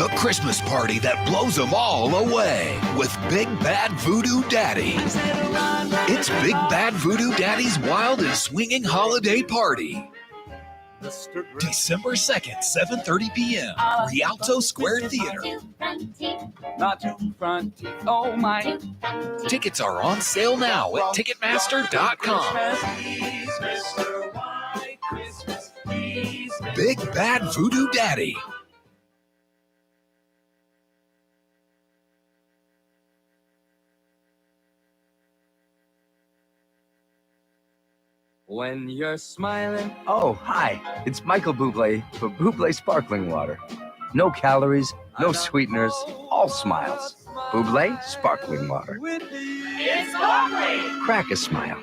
The Christmas party that blows them all away with Big Bad Voodoo Daddy. It's Big Bad Voodoo Daddy's Wild and Swinging Holiday Party. December 2nd, 7:30 p.m. Rialto Square Theater. Not too fronty, oh my. Tickets are on sale now at Ticketmaster.com. Big Bad Voodoo Daddy. When you're smiling. Oh, hi. It's Michael Bublé for Bublé Sparkling Water. No calories, no sweeteners, all smiles. Bublé Sparkling Water. It's sparkling. Crack a smile.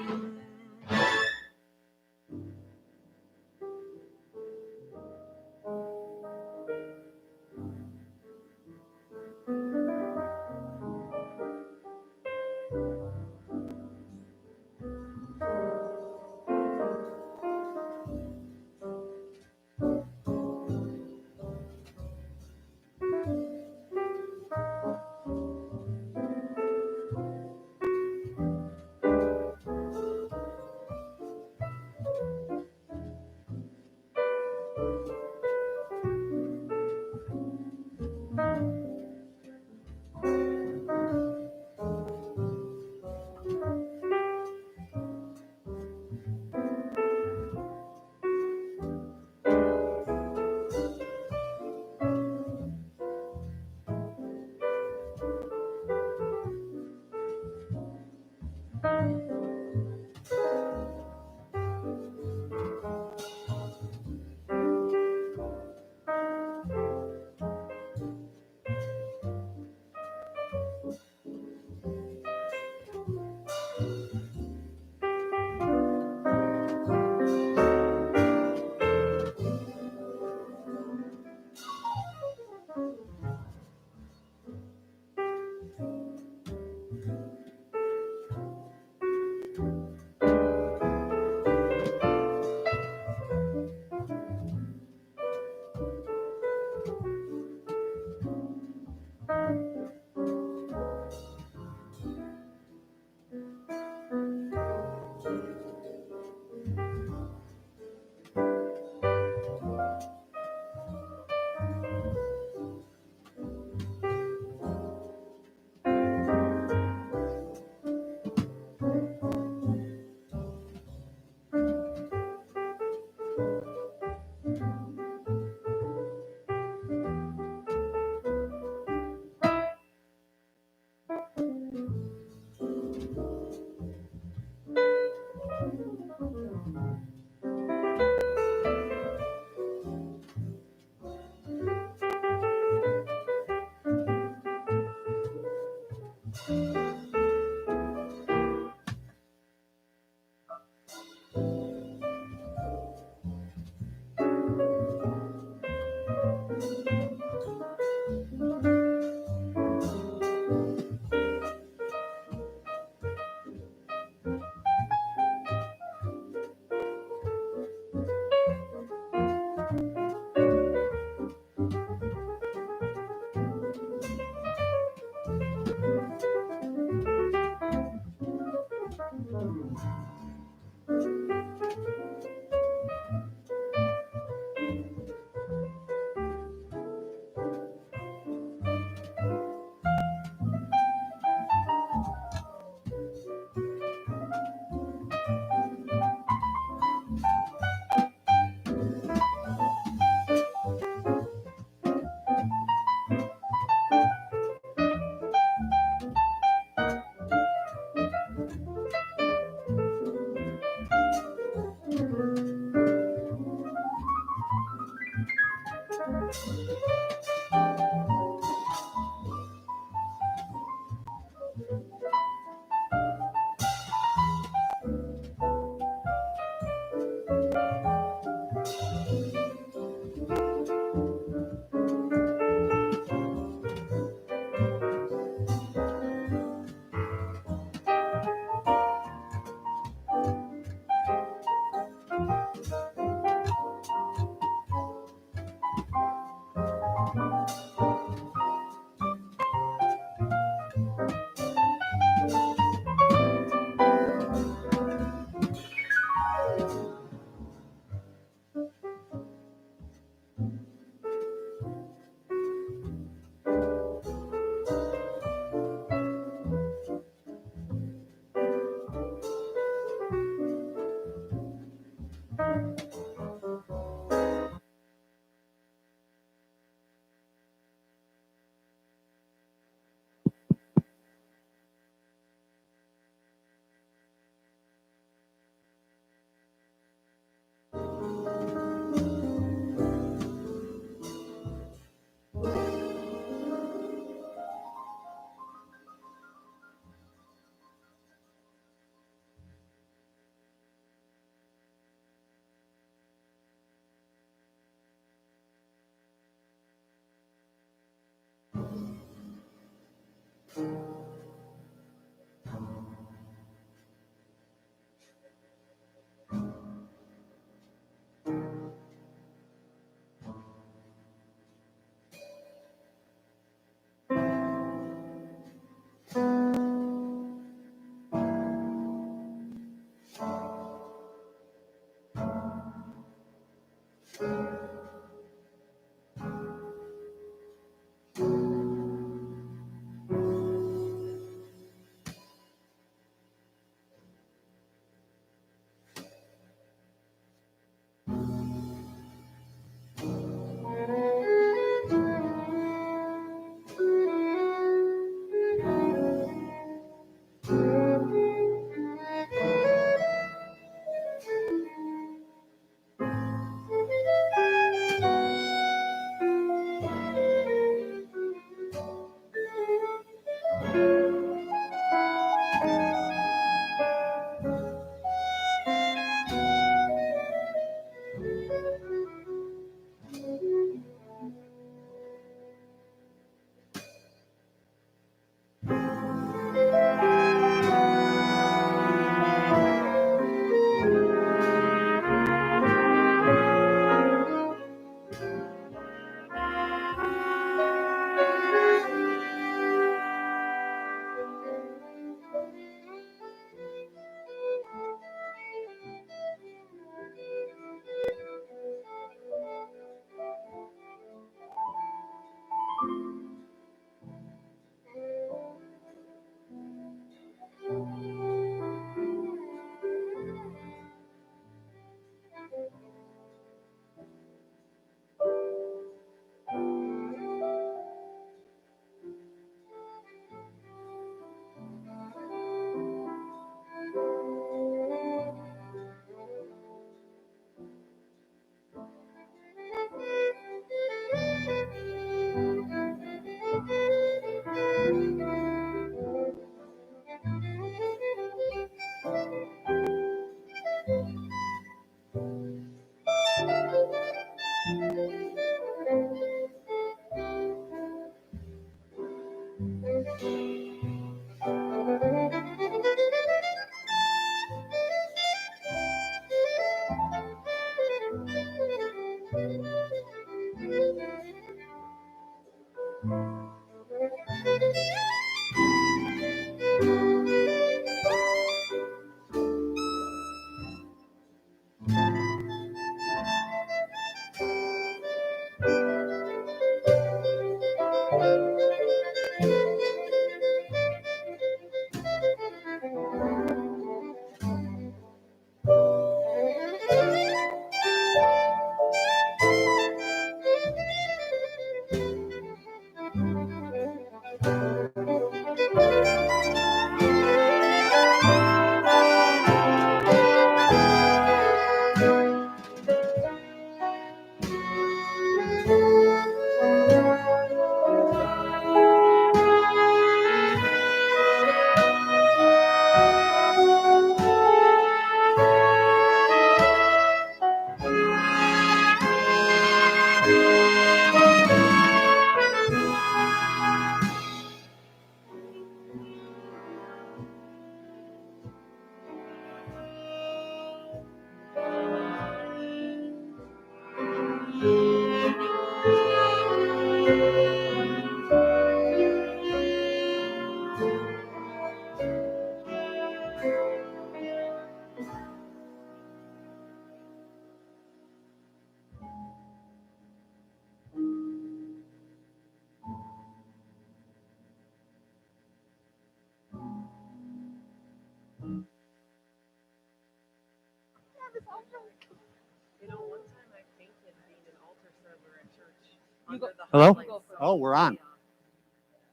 Hello? Oh, we're on.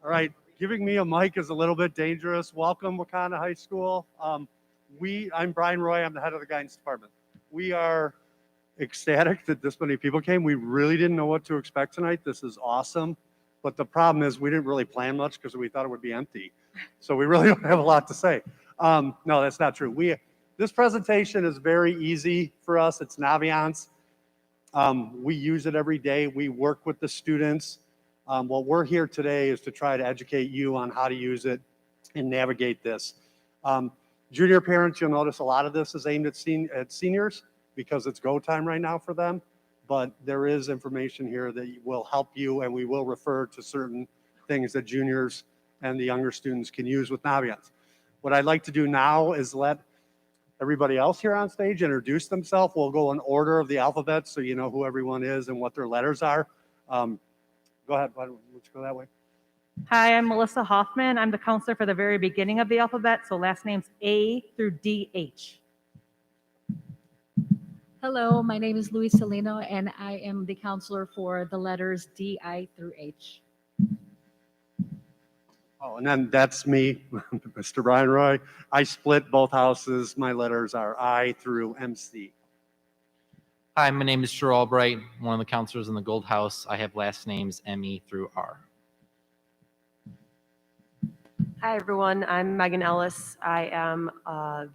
All right. Giving me a mic is a little bit dangerous. Welcome, Wauconda High School. I'm Brian Roy. I'm the head of the guidance department. We are ecstatic that this many people came. We really didn't know what to expect tonight. This is awesome. But the problem is we didn't really plan much because we thought it would be empty. So we really don't have a lot to say. No, that's not true. This presentation is very easy for us. It's Naviance. We use it every day. We work with the students. What we're here today is to try to educate you on how to use it and navigate this. Junior parents, you'll notice a lot of this is aimed at seniors because it's go time right now for them. But there is information here that will help you, and we will refer to certain things that juniors and the younger students can use with Naviance. What I'd like to do now is let everybody else here on stage introduce themselves. We'll go in order of the alphabet so you know who everyone is and what their letters are. Go ahead, let's go that way. Hi, I'm Melissa Hoffman. I'm the counselor for the very beginning of the alphabet, so last names A through DH. Hello, my name is Luis Salino, and I am the counselor for the letters DI through H. Oh, and then that's me, Mr. Brian Roy. I split both houses. My letters are I through MC. Hi, my name is Drew Albright, one of the counselors in the Gold House. I have last names ME through R. Hi, everyone. I'm Megan Ellis. I am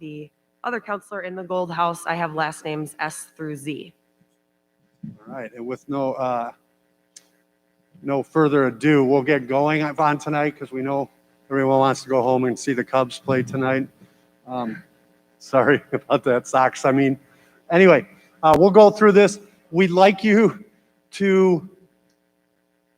the other counselor in the Gold House. I have last names S through Z. All right, and with no further ado, we'll get going on tonight because we know everyone wants to go home and see the Cubs play tonight. Sorry about that, Sox. Anyway, we'll go through this. We'd like you to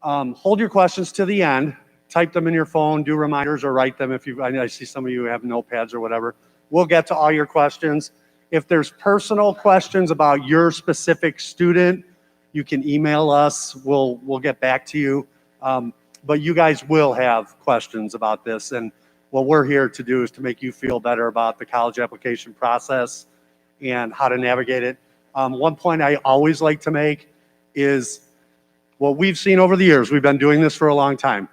hold your questions to the end. Type them in your phone, do reminders, or write them if you. I see some of you have notepads or whatever. We'll get to all your questions. If there's personal questions about your specific student, you can email us. We'll get back to you. But you guys will have questions about this. And what we're here to do is to make you feel better about the college application process and how to navigate it. One point I always like to make is what we've seen over the years. We've been doing this for a long time.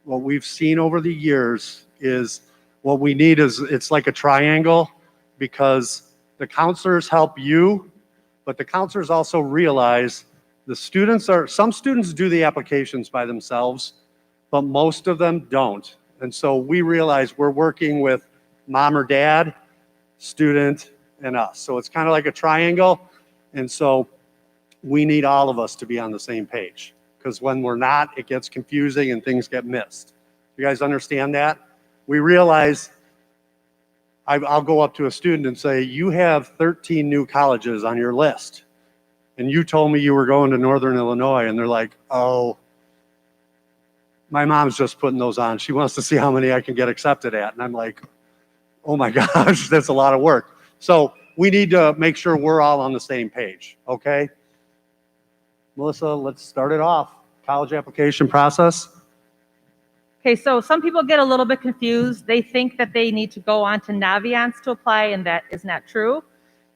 What we've seen over the years is what we need is it's like a triangle because the counselors help you, but the counselors also realize some students do the applications by themselves, but most of them don't. And so we realize we're working with mom or dad, student, and us. So it's kind of like a triangle. And so we need all of us to be on the same page because when we're not, it gets confusing and things get missed. You guys understand that? We realize I'll go up to a student and say, you have 13 new colleges on your list. And you told me you were going to Northern Illinois. And they're like, oh, my mom's just putting those on. She wants to see how many I can get accepted at. And I'm like, oh my gosh, that's a lot of work. So we need to make sure we're all on the same page, okay? Melissa, let's start it off. College application process. Okay, so some people get a little bit confused. They think that they need to go on to Naviance to apply, and that is not true.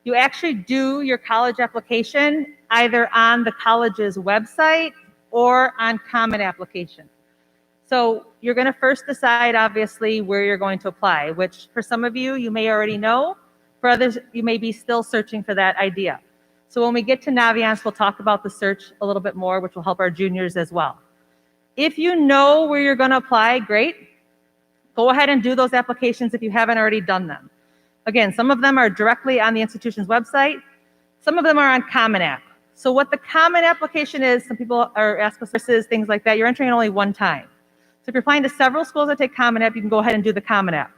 You actually do your college application either on the college's website or on Common Application. So you're going to first decide, obviously, where you're going to apply, which for some of you, you may already know. For others, you may be still searching for that idea. So when we get to Naviance, we'll talk about the search a little bit more, which will help our juniors as well. If you know where you're going to apply, great. Go ahead and do those applications if you haven't already done them. Again, some of them are directly on the institution's website. Some of them are on Common App. So what the Common Application is, some people are asking us things like that. You're entering only one time. So if you're applying to several schools that take Common App, you can go ahead and do the Common App.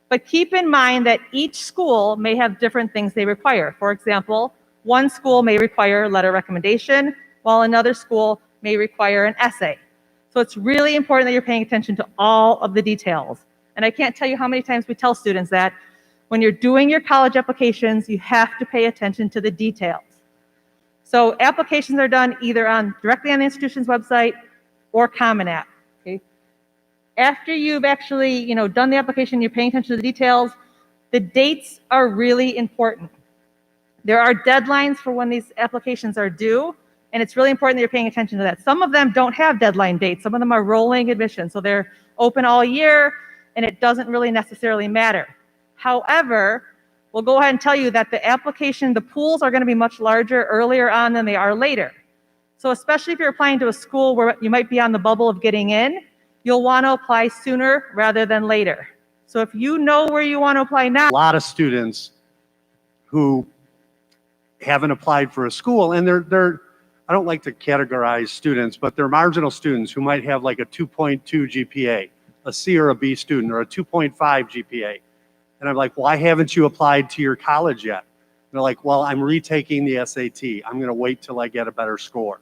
But keep in mind that each school may have different things they require. For example, one school may require a letter of recommendation, while another school may require an essay. So it's really important that you're paying attention to all of the details. And I can't tell you how many times we tell students that when you're doing your college applications, you have to pay attention to the details. So applications are done either directly on the institution's website or Common App. Okay? After you've actually done the application, you're paying attention to the details, the dates are really important. There are deadlines for when these applications are due, And it's really important that you're paying attention to that. Some of them don't have deadline dates. Some of them are rolling admission. So they're open all year, and it doesn't really necessarily matter. However, we'll go ahead and tell you that the pools are going to be much larger earlier on than they are later. So especially if you're applying to a school where you might be on the bubble of getting in, you'll want to apply sooner rather than later. So if you know where you want to apply now. A lot of students who haven't applied for a school, and they're I don't like to categorize students, but they're marginal students who might have like a 2.2 GPA, a C or a B student, or a 2.5 GPA. And I'm like, why haven't you applied to your college yet? And they're like, well, I'm retaking the SAT. I'm going to wait till I get a better score.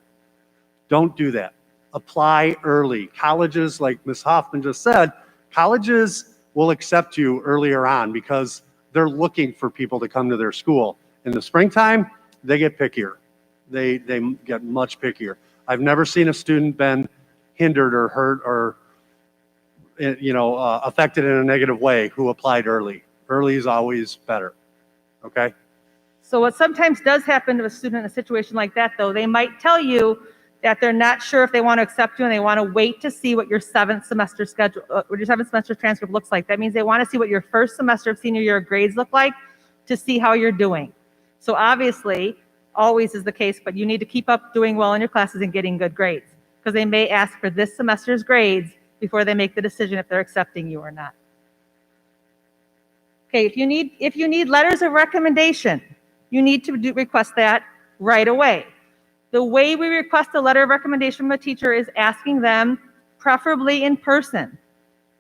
Don't do that. Apply early. Colleges, like Ms. Hoffman just said, colleges will accept you earlier on because they're looking for people to come to their school. In the springtime, they get pickier. They get much pickier. I've never seen a student been hindered or hurt or affected in a negative way who applied early. Early is always better. Okay? So what sometimes does happen to a student in a situation like that, though, they might tell you that they're not sure if they want to accept you and they want to wait to see what your seventh semester transcript looks like. That means they want to see what your first semester of senior year grades look like to see how you're doing. So obviously, always is the case, but you need to keep up doing well in your classes and getting good grades because they may ask for this semester's grades before they make the decision if they're accepting you or not. Okay, if you need letters of recommendation, you need to request that right away. The way we request a letter of recommendation from a teacher is asking them, preferably in person.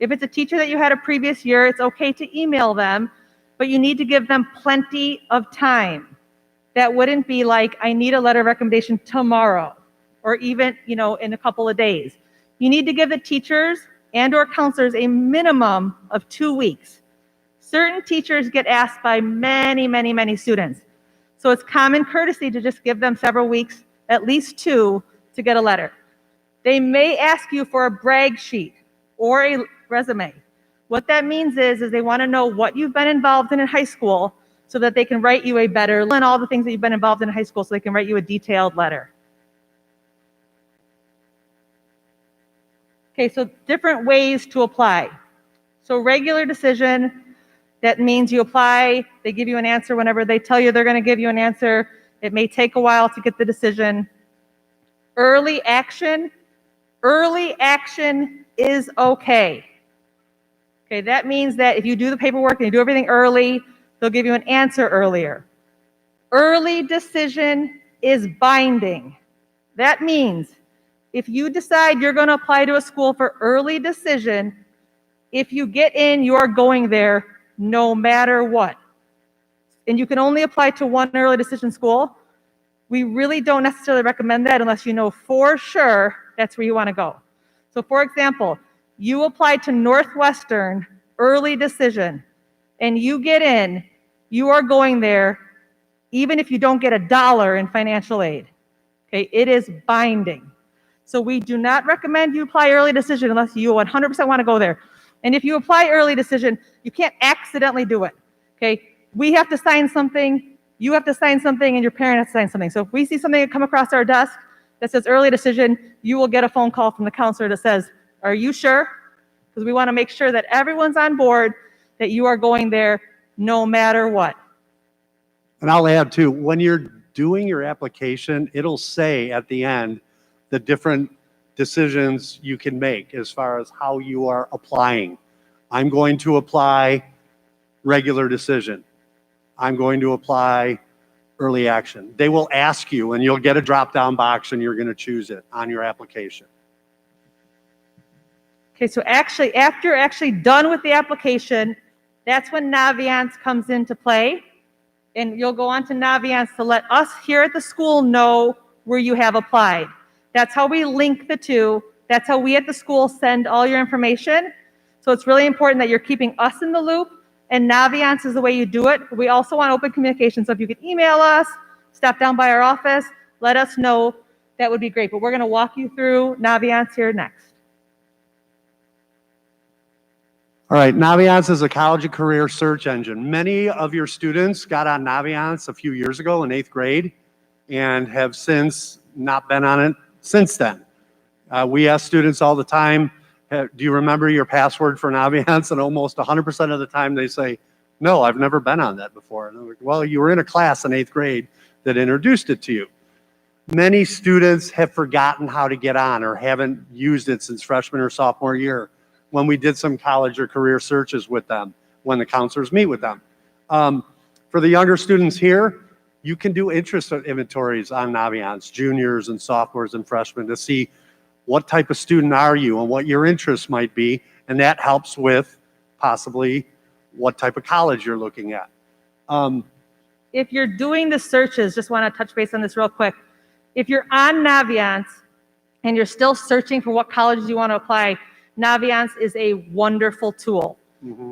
If it's a teacher that you had a previous year, it's okay to email them, but you need to give them plenty of time. That wouldn't be like, I need a letter of recommendation tomorrow, or even, in a couple of days. You need to give the teachers and or counselors a minimum of 2 weeks. Certain teachers get asked by many, many, many students. So it's common courtesy to just give them several weeks, at least 2, to get a letter. They may ask you for a brag sheet or a resume. What that means is they want to know what you've been involved in high school so that they can write you a better, and all the things that you've been involved in high school so they can write you a detailed letter. Okay, so different ways to apply. So regular decision, that means you apply, they give you an answer whenever they tell you they're going to give you an answer. It may take a while to get the decision. Early action is okay. Okay, that means that if you do the paperwork and you do everything early, they'll give you an answer earlier. Early decision is binding. That means if you decide you're going to apply to a school for early decision, if you get in, you're going there no matter what. And you can only apply to one early decision school. We really don't necessarily recommend that unless you know for sure that's where you want to go. So for example, you apply to Northwestern early decision and you get in, you are going there even if you don't get $1 in financial aid. Okay, it is binding. So we do not recommend you apply early decision unless you 100% want to go there. And if you apply early decision, you can't accidentally do it. Okay, we have to sign something, you have to sign something, and your parent has to sign something. So if we see something come across our desk that says early decision, you will get a phone call from the counselor that says, are you sure? Because we want to make sure that everyone's on board, that you are going there no matter what. And I'll add too, when you're doing your application, it'll say at the end the different decisions you can make as far as how you are applying. I'm going to apply regular decision. I'm going to apply early action. They will ask you and you'll get a drop-down box and you're going to choose it on your application. Okay, so actually, after you're actually done with the application, that's when Naviance comes into play. And you'll go on to Naviance to let us here at the school know where you have applied. That's how we link the two. That's how we at the school send all your information. So it's really important that you're keeping us in the loop, and Naviance is the way you do it. We also want open communication. So if you could email us, stop down by our office, let us know, that would be great. But we're going to walk you through Naviance here next. All right, Naviance is a college and career search engine. Many of your students got on Naviance a few years ago in 8th grade and have since not been on it since then. We ask students all the time, do you remember your password for Naviance? And almost 100% of the time they say, no, I've never been on that before. And I'm like, well, you were in a class in 8th grade that introduced it to you. Many students have forgotten how to get on or haven't used it since freshman or sophomore year when we did some college or career searches with them, when the counselors meet with them. For the younger students here, you can do interest inventories on Naviance, juniors and sophomores and freshmen, to see what type of student are you and what your interests might be, and that helps with possibly what type of college you're looking at. If you're doing the searches, just want to touch base on this real quick. If you're on Naviance and you're still searching for what colleges you want to apply, Naviance is a wonderful tool.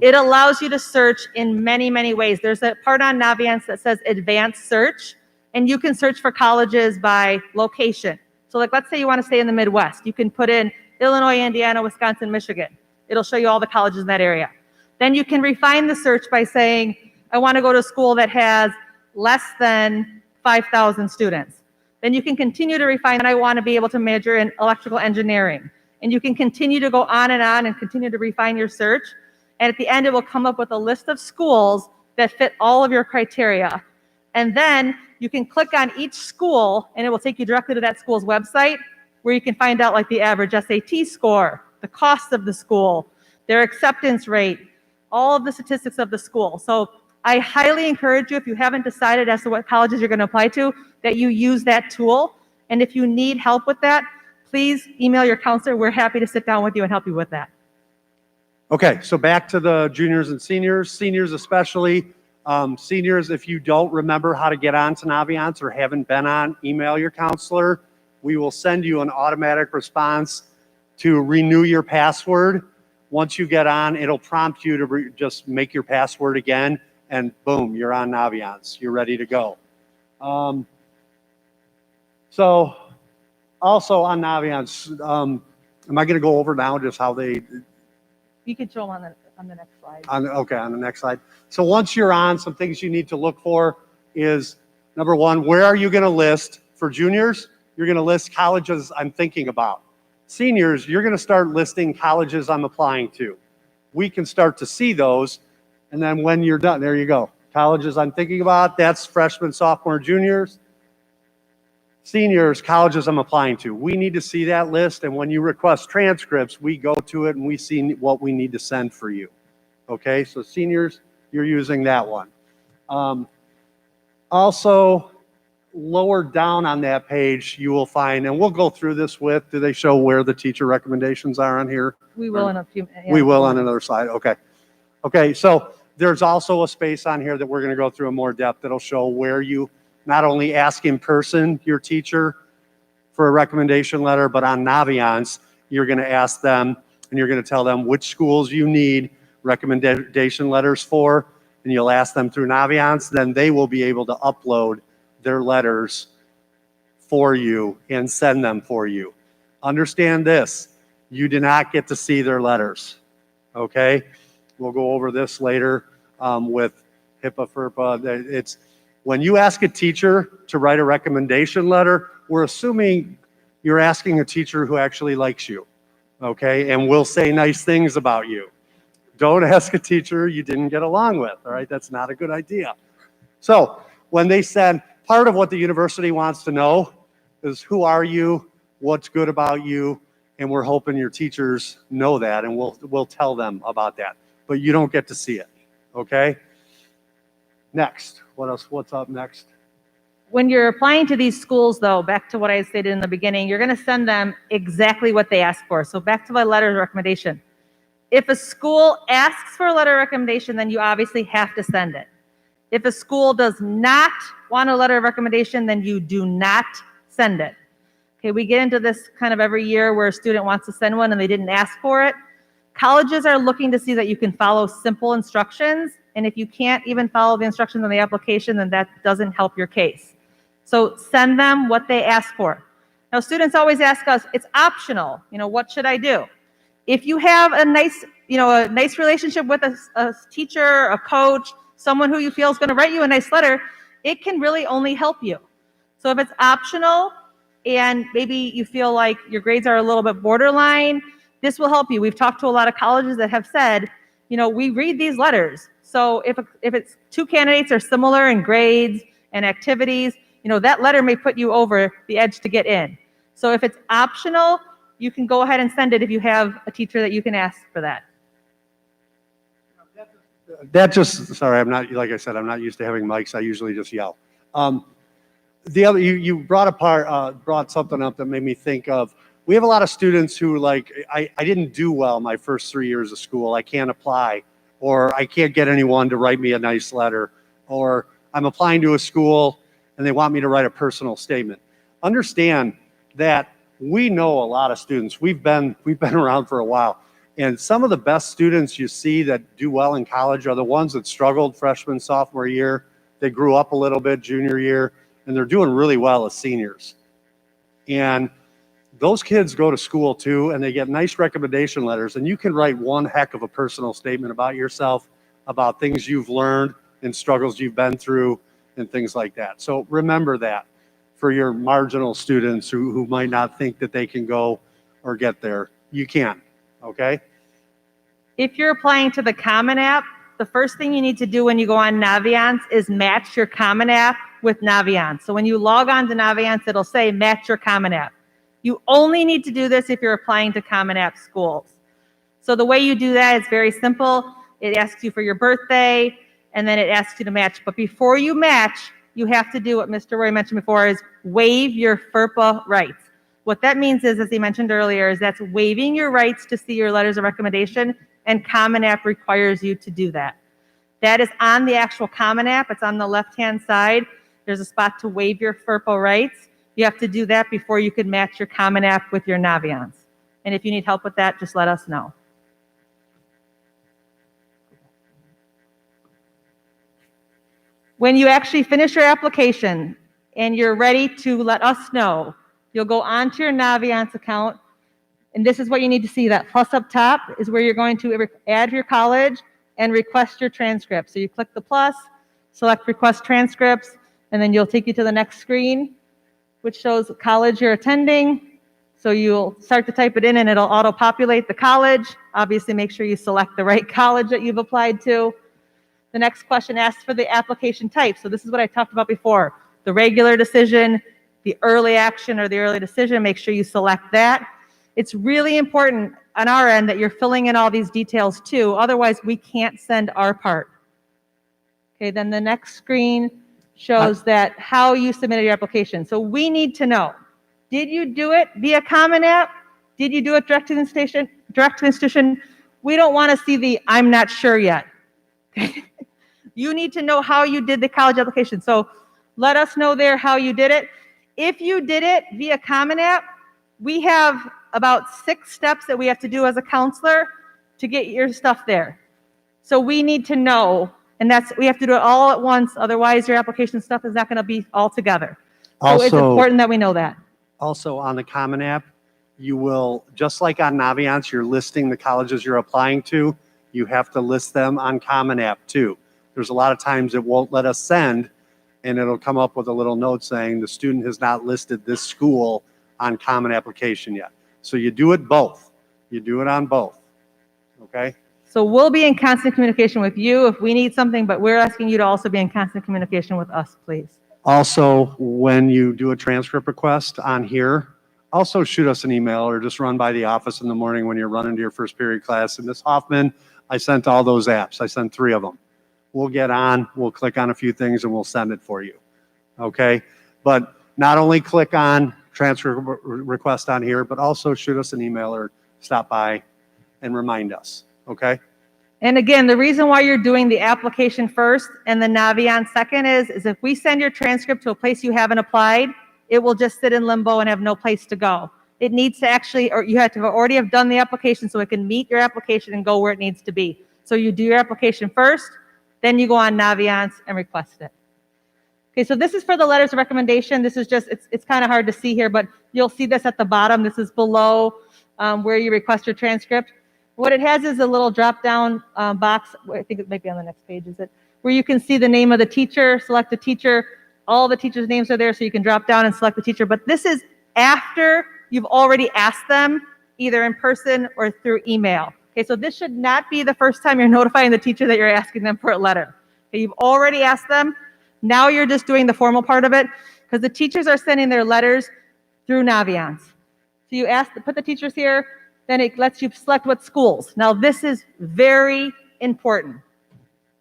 It allows you to search in many, many ways. There's a part on Naviance that says advanced search, and you can search for colleges by location. So like, let's say you want to stay in the Midwest. You can put in Illinois, Indiana, Wisconsin, Michigan. It'll show you all the colleges in that area. Then you can refine the search by saying, I want to go to a school that has less than 5,000 students. Then you can continue to refine, and I want to be able to major in electrical engineering. And you can continue to go on and continue to refine your search. And at the end, it will come up with a list of schools that fit all of your criteria. And then you can click on each school, and it will take you directly to that school's website, where you can find out like the average SAT score, the cost of the school, their acceptance rate, all of the statistics of the school. So I highly encourage you, if you haven't decided as to what colleges you're going to apply to, that you use that tool. And if you need help with that, please email your counselor. We're happy to sit down with you and help you with that. Okay, so back to the juniors and seniors. Seniors especially. Seniors, if you don't remember how to get on to Naviance or haven't been on, email your counselor. We will send you an automatic response to renew your password. Once you get on, it'll prompt you to just make your password again, and boom, you're on Naviance. You're ready to go. So also on Naviance, am I going to go over now just how they... You can show them on the next slide. Okay, on the next slide. So once you're on, some things you need to look for is, number one, where are you going to list? For juniors, you're going to list colleges I'm thinking about. Seniors, you're going to start listing colleges I'm applying to. We can start to see those, and then when you're done, there you go. Colleges I'm thinking about, that's freshmen, sophomore, juniors. Seniors, colleges I'm applying to. We need to see that list, and when you request transcripts, we go to it and we see what we need to send for you. Okay, so seniors, you're using that one. Also, lower down on that page, you will find, and we'll go through this with, do they show where the teacher recommendations are on here? We will in a few minutes. We will on another slide, okay. Okay, so there's also a space on here that we're gonna go through in more depth that'll show where you not only ask in person your teacher for a recommendation letter, but on Naviance, you're gonna ask them and you're gonna tell them which schools you need recommendation letters for, and you'll ask them through Naviance, then they will be able to upload their letters for you and send them for you. Understand this, you do not get to see their letters, okay? We'll go over this later with HIPAA, FERPA. It's when you ask a teacher to write a recommendation letter, we're assuming you're asking a teacher who actually likes you, okay? And will say nice things about you. Don't ask a teacher you didn't get along with, all right? That's not a good idea. So when they send, part of what the university wants to know is who are you, what's good about you, and we're hoping your teachers know that, and we'll tell them about that. But you don't get to see it, okay? Next, what else? What's up next? When you're applying to these schools, though, back to what I stated in the beginning, you're going to send them exactly what they ask for. So back to my letter of recommendation. If a school asks for a letter of recommendation, then you obviously have to send it. If a school does not want a letter of recommendation, then you do not send it. Okay, we get into this kind of every year where a student wants to send one and they didn't ask for it. Colleges are looking to see that you can follow simple instructions, and if you can't even follow the instructions on the application, then that doesn't help your case. So send them what they ask for. Now, students always ask us, it's optional, what should I do? If you have a nice relationship with a teacher, a coach, someone who you feel is going to write you a nice letter, it can really only help you. So if it's optional, and maybe you feel like your grades are a little bit borderline, this will help you. We've talked to a lot of colleges that have said, we read these letters. So if it's two candidates are similar in grades and activities, that letter may put you over the edge to get in. So if it's optional, you can go ahead and send it if you have a teacher that you can ask for that. Sorry, like I said, I'm not used to having mics. I usually just yell. The other, you brought something up that made me think of, we have a lot of students who I didn't do well my first 3 years of school. I can't apply, or I can't get anyone to write me a nice letter, or I'm applying to a school and they want me to write a personal statement. Understand that we know a lot of students. We've been around for a while. And some of the best students you see that do well in college are the ones that struggled freshman, sophomore year. They grew up a little bit junior year, and they're doing really well as seniors. And those kids go to school too, and they get nice recommendation letters, and you can write one heck of a personal statement about yourself, about things you've learned and struggles you've been through and things like that. So remember that for your marginal students who might not think that they can go or get there. You can, okay? If you're applying to the Common App, the first thing you need to do when you go on Naviance is match your Common App with Naviance. So when you log on to Naviance, it'll say match your Common App. You only need to do this if you're applying to Common App schools. So the way you do that is very simple. It asks you for your birthday, and then it asks you to match. But before you match, you have to do what Mr. Roy mentioned before, is waive your FERPA rights. What that means is, as he mentioned earlier, is that's waiving your rights to see your letters of recommendation, and Common App requires you to do that. That is on the actual Common App. It's on the left-hand side. There's a spot to waive your FERPA rights. You have to do that before you can match your Common App with your Naviance. And if you need help with that, just let us know. When you actually finish your application and you're ready to let us know, you'll go onto your Naviance account, and this is what you need to see. That plus up top is where you're going to add your college and request your transcript. So you click the plus, select request transcripts, and then you'll take you to the next screen, which shows the college you're attending. So you'll start to type it in and it'll auto-populate the college. Obviously, make sure you select the right college that you've applied to. The next question asks for the application type. So this is what I talked about before. The regular decision, the early action or the early decision, make sure you select that. It's really important on our end that you're filling in all these details too. Otherwise, we can't send our part. Okay, then the next screen shows that how you submitted your application. So we need to know, did you do it via Common App? Did you do it direct to the institution? We don't want to see the I'm not sure yet. You need to know how you did the college application. So let us know there how you did it. If you did it via Common App, we have about 6 steps that we have to do as a counselor to get your stuff there. So we need to know, and we have to do it all at once. Otherwise, your application stuff is not going to be all together. So it's important that we know that. Also on the Common App, you will, just like on Naviance, you're listing the colleges you're applying to. You have to list them on Common App too. There's a lot of times it won't let us send, and it'll come up with a little note saying the student has not listed this school on Common Application yet. So you do it both. You do it on both, okay? So we'll be in constant communication with you if we need something, but we're asking you to also be in constant communication with us, please. Also, when you do a transcript request on here, also shoot us an email or just run by the office in the morning when you're running to your first period class. And Ms. Hoffman, I sent all those apps. I sent 3 of them. We'll get on, we'll click on a few things, and we'll send it for you, okay? But not only click on transfer request on here, but also shoot us an email or stop by and remind us, okay? And again, the reason why you're doing the application first and the Naviance second is if we send your transcript to a place you haven't applied, it will just sit in limbo and have no place to go. It needs to actually, or you have to already have done the application so it can meet your application and go where it needs to be. So you do your application first, then you go on Naviance and request it. Okay, so this is for the letters of recommendation. This is just, it's kind of hard to see here, but you'll see this at the bottom. This is below where you request your transcript. What it has is a little drop-down box. I think it might be on the next page, is it? Where you can see the name of the teacher, select the teacher. All the teachers' names are there, so you can drop down and select the teacher. But this is after you've already asked them, either in person or through email. Okay, so this should not be the first time you're notifying the teacher that you're asking them for a letter. Okay, you've already asked them. Now you're just doing the formal part of it because the teachers are sending their letters through Naviance. So you put the teachers here, then it lets you select what schools. Now this is very important.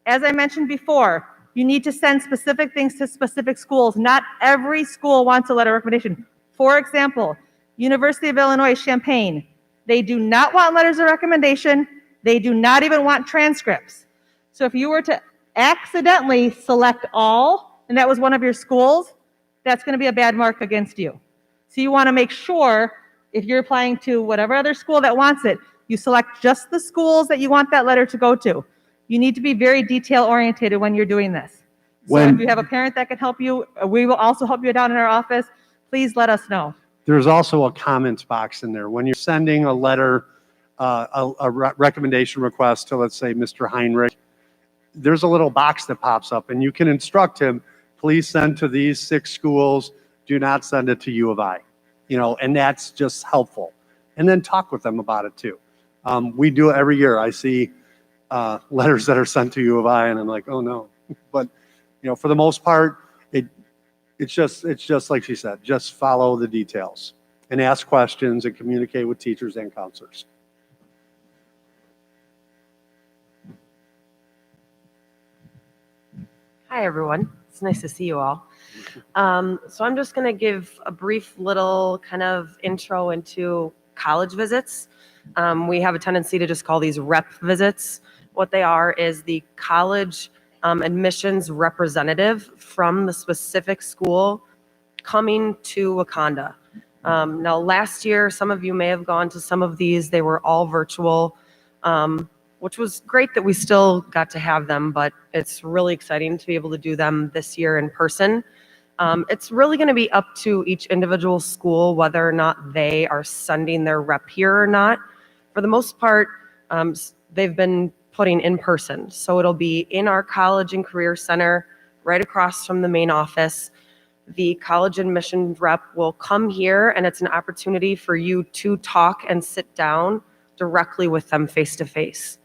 As I mentioned before, you need to send specific things to specific schools. Not every school wants a letter of recommendation. For example, University of Illinois Champaign, they do not want letters of recommendation. They do not even want transcripts. So if you were to accidentally select all, and that was one of your schools, that's going to be a bad mark against you. So you want to make sure if you're applying to whatever other school that wants it, you select just the schools that you want that letter to go to. You need to be very detail oriented when you're doing this. So if you have a parent that can help you, we will also help you down in our office. Please let us know. There's also a comments box in there. When you're sending a letter, a recommendation request to, let's say, Mr. Heinrich, there's a little box that pops up and you can instruct him, please send to these 6 schools, do not send it to U of I. And that's just helpful. And then talk with them about it too. We do it every year. I see letters that are sent to U of I and I'm like, oh no. But, for the most part, it's just like she said, just follow the details and ask questions and communicate with teachers and counselors. Hi, everyone. It's nice to see you all. So I'm just going to give a brief little kind of intro into college visits. We have a tendency to just call these rep visits. What they are is the college admissions representative from the specific school coming to Wauconda. Now, last year, some of you may have gone to some of these. They were all virtual, which was great that we still got to have them, but it's really exciting to be able to do them this year in person. It's really going to be up to each individual school whether or not they are sending their rep here or not. For the most part, they've been putting in person. So it'll be in our College and Career Center, right across from the main office. The college admission rep will come here, and it's an opportunity for you to talk and sit down directly with them face to face.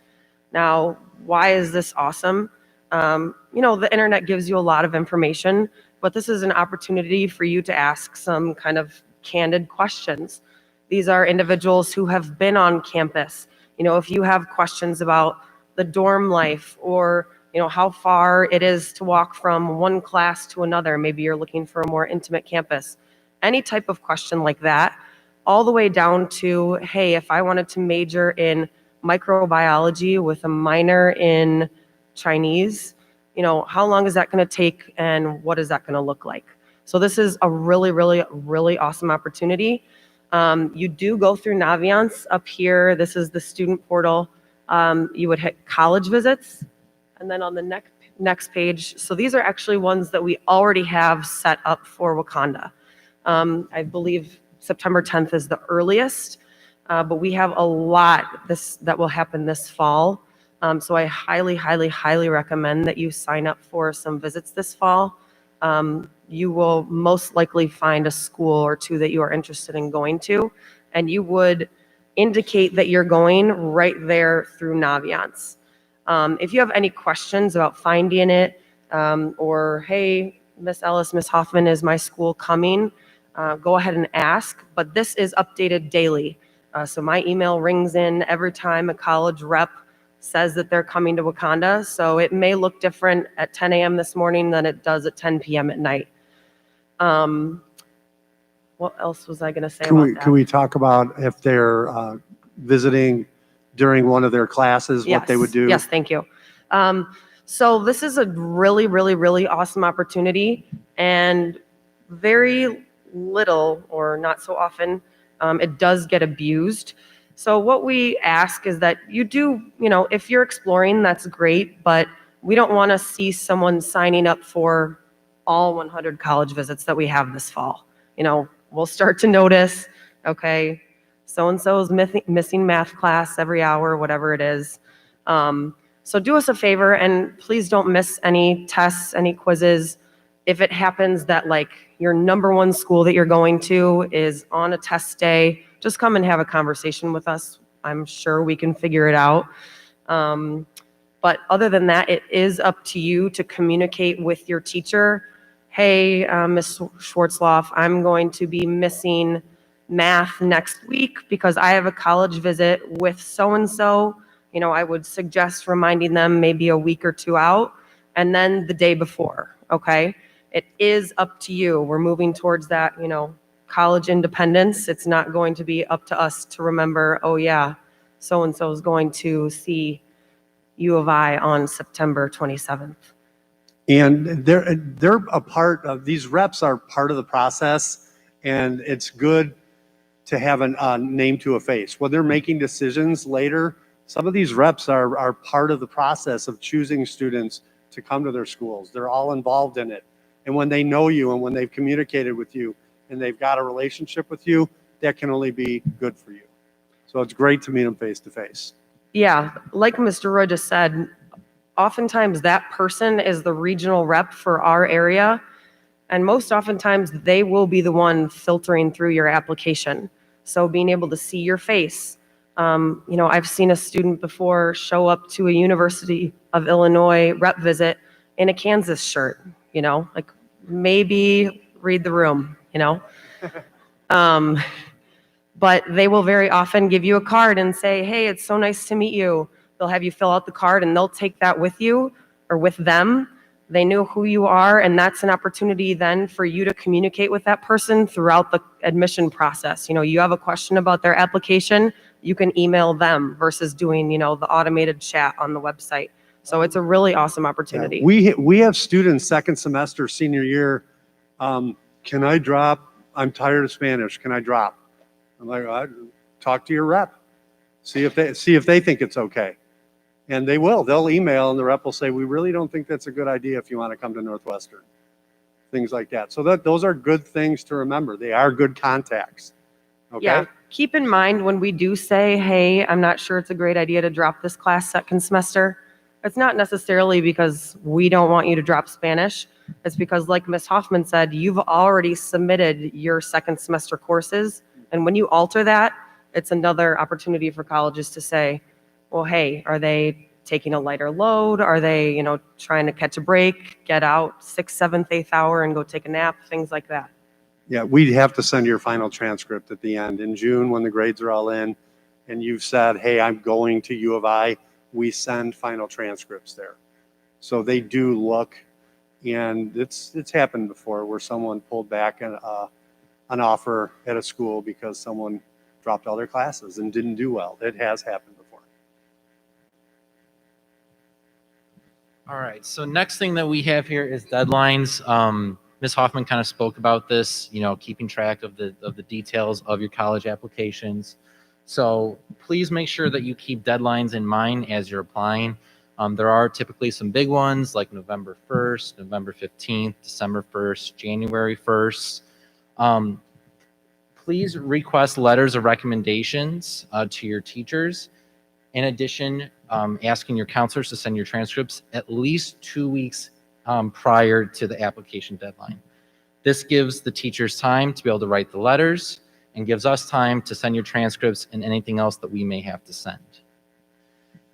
Now, why is this awesome? The internet gives you a lot of information, but this is an opportunity for you to ask some kind of candid questions. These are individuals who have been on campus. If you have questions about the dorm life or how far it is to walk from one class to another, maybe you're looking for a more intimate campus, any type of question like that, all the way down to, hey, if I wanted to major in microbiology with a minor in Chinese, how long is that going to take and what is that going to look like? So this is a really, really, really awesome opportunity. You do go through Naviance up here. This is the student portal. You would hit college visits, and then on the next page, so these are actually ones that we already have set up for Wauconda. I believe September 10th is the earliest, but we have a lot that will happen this fall. So I highly, highly, highly recommend that you sign up for some visits this fall. You will most likely find a school or two that you are interested in going to, and you would indicate that you're going right there through Naviance. If you have any questions about finding it, or hey, Miss Ellis, Miss Hoffman, is my school coming? Go ahead and ask, but this is updated daily. So my email rings in every time a college rep says that they're coming to Wauconda. So it may look different at 10 a.m. this morning than it does at 10 p.m. at night. What else was I going to say about that? Can we talk about if they're visiting during one of their classes, what they would do? Yes, thank you. So this is a really, really, really awesome opportunity, and very little or not so often it does get abused. So what we ask is that you do, if you're exploring, that's great, but we don't want to see someone signing up for all 100 college visits that we have this fall. We'll start to notice, okay, so-and-so is missing math class every hour, whatever it is. So do us a favor and please don't miss any tests, any quizzes. if it happens that like your number one school that you're going to is on a test day, just come and have a conversation with us. I'm sure we can figure it out. But other than that, it is up to you to communicate with your teacher. Hey, Ms. Schwartzloff, I'm going to be missing math next week because I have a college visit with so-and-so. You know, I would suggest reminding them maybe a week or two out, and then the day before, okay? It is up to you. We're moving towards that, you know, college independence. It's not going to be up to us to remember, oh yeah, so-and-so is going to see U of I on September 27th. And they're a part of, these reps are part of the process, and it's good to have a name to a face. When they're making decisions later, some of these reps are part of the process of choosing students to come to their schools. They're all involved in it. And when they know you and when they've communicated with you and they've got a relationship with you, that can only be good for you. So it's great to meet them face to face. Yeah, like Mr. Roy just said, oftentimes that person is the regional rep for our area, and most oftentimes they will be the one filtering through your application. So being able to see your face. You know, I've seen a student before show up to a University of Illinois rep visit in a Kansas shirt, you know, like maybe read the room, you know. But they will very often give you a card and say, hey, it's so nice to meet you. They'll have you fill out the card and they'll take that with you or with them. They know who you are, and that's an opportunity then for you to communicate with that person throughout the admission process. You know, you have a question about their application, you can email them versus doing, you know, the automated chat on the website. So it's a really awesome opportunity. Yeah, we have students second semester, senior year. Can I drop? I'm tired of Spanish. Can I drop? I'm like, talk to your rep. See if they think it's okay. And they will. They'll email, and the rep will say, we really don't think that's a good idea if you want to come to Northwestern. Things like that. So those are good things to remember. They are good contacts. Okay? Yeah, keep in mind when we do say, hey, I'm not sure it's a great idea to drop this class second semester, it's not necessarily because we don't want you to drop Spanish. It's because, like Ms. Hoffman said, you've already submitted your second semester courses. And when you alter that, it's another opportunity for colleges to say, well, hey, are they taking a lighter load? Are they, you know, trying to catch a break, get out 6th, 7th, 8th hour and go take a nap, things like that. Yeah, we'd have to send your final transcript at the end in June when the grades are all in, and you've said, hey, I'm going to U of I. We send final transcripts there. So they do look, and it's happened before where someone pulled back an offer at a school because someone dropped all their classes and didn't do well. It has happened before. All right, so next thing that we have here is deadlines. Ms. Hoffman kind of spoke about this, you know, keeping track of the details of your college applications. So please make sure that you keep deadlines in mind as you're applying. There are typically some big ones like November 1st, November 15th, December 1st, January 1st. Please request letters of recommendations to your teachers. In addition, asking your counselors to send your transcripts at least 2 weeks prior to the application deadline. This gives the teachers time to be able to write the letters and gives us time to send your transcripts and anything else that we may have to send.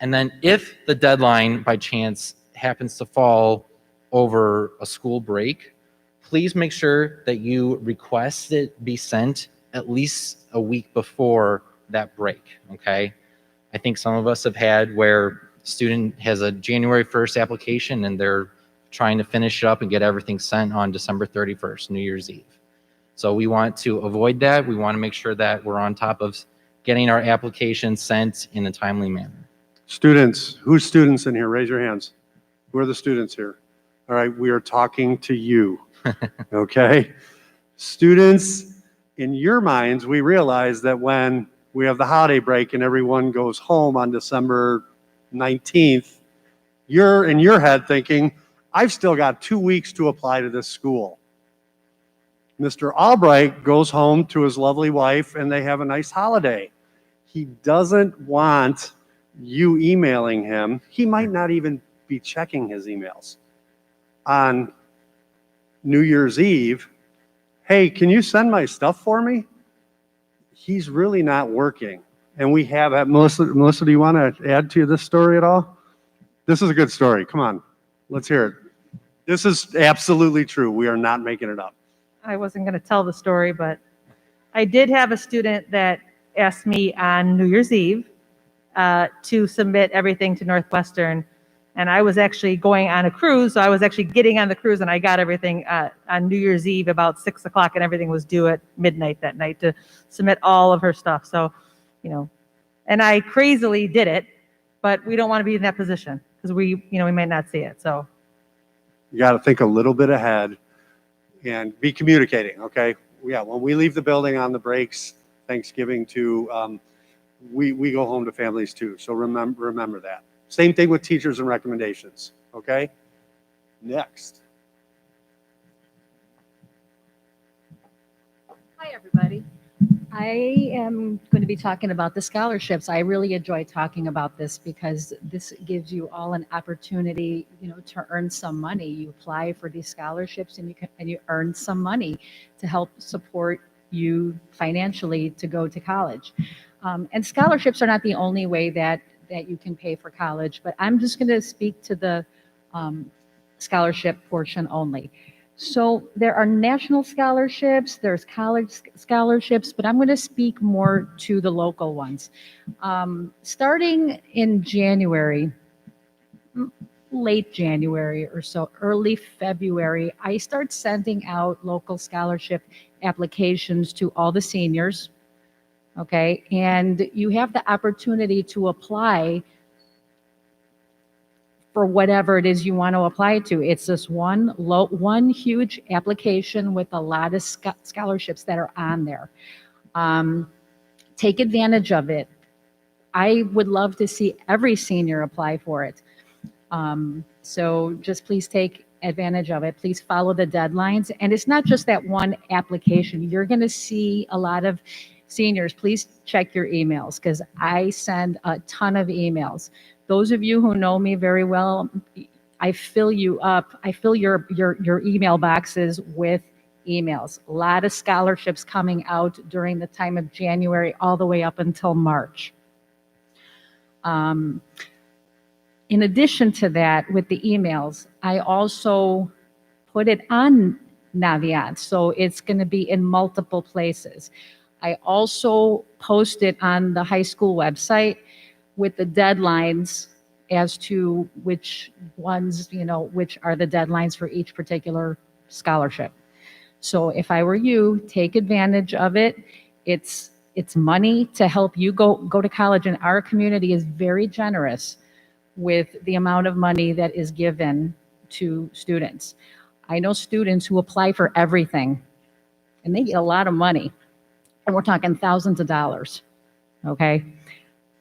And then if the deadline by chance happens to fall over a school break, please make sure that you request it be sent at least a week before that break, okay? I think some of us have had where a student has a January 1st application and they're trying to finish up and get everything sent on December 31st, New Year's Eve. So we want to avoid that. We want to make sure that we're on top of getting our application sent in a timely manner. Students, who's students in here? Raise your hands. Who are the students here? All right, we are talking to you, okay? Students, in your minds, we realize that when we have the holiday break and everyone goes home on December 19th, you're in your head thinking, I've still got 2 weeks to apply to this school. Mr. Albright goes home to his lovely wife and they have a nice holiday. He doesn't want you emailing him. He might not even be checking his emails on New Year's Eve, hey, can you send my stuff for me? He's really not working. And we have, Melissa, do you want to add to this story at all? This is a good story. Come on, let's hear it. This is absolutely true. We are not making it up. I wasn't going to tell the story, but I did have a student that asked me on New Year's Eve to submit everything to Northwestern. And I was actually going on a cruise, so I was actually getting on the cruise, and I got everything on New Year's Eve about 6 o'clock, and everything was due at midnight that night to submit all of her stuff. So, and I crazily did it, but we don't want to be in that position because we might not see it. So you got to think a little bit ahead and be communicating. Okay, yeah. When we leave the building on the breaks, Thanksgiving too, we go home to families too. So remember that. Same thing with teachers and recommendations, okay? Next. Hi, everybody. I am going to be talking about the scholarships. I really enjoy talking about this because this gives you all an opportunity, to earn some money. You apply for these scholarships and you earn some money to help support you financially to go to college. And scholarships are not the only way that you can pay for college, but I'm just going to speak to the scholarship portion only. So there are national scholarships, there's college scholarships, but I'm going to speak more to the local ones. Starting in January, late January or so, early February, I start sending out local scholarship applications to all the seniors. Okay, and you have the opportunity to apply for whatever it is you want to apply to. It's this one huge application with a lot of scholarships that are on there. Take advantage of it. I would love to see every senior apply for it. So just please take advantage of it. Please follow the deadlines. And it's not just that one application. You're going to see a lot of seniors. Please check your emails because I send a ton of emails. Those of you who know me very well, I fill you up. I fill your email boxes with emails. A lot of scholarships coming out during the time of January all the way up until March. In addition to that, with the emails, I also put it on Naviance, so it's going to be in multiple places. I also post it on the high school website with the deadlines as to which ones, which are the deadlines for each particular scholarship. So if I were you, take advantage of it. It's money to help you go to college, and our community is very generous with the amount of money that is given to students. I know students who apply for everything, and they get a lot of money. And we're talking thousands of dollars, okay?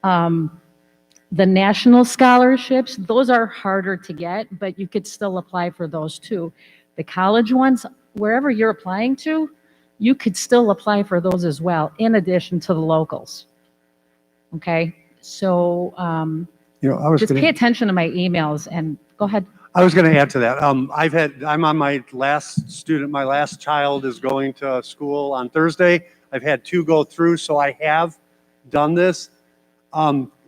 The national scholarships, those are harder to get, but you could still apply for those too. The college ones, wherever you're applying to, you could still apply for those as well, in addition to the locals, okay? So just pay attention to my emails and go ahead. I was going to add to that. I'm on my last child is going to school on Thursday. I've had 2 go through, so I have done this.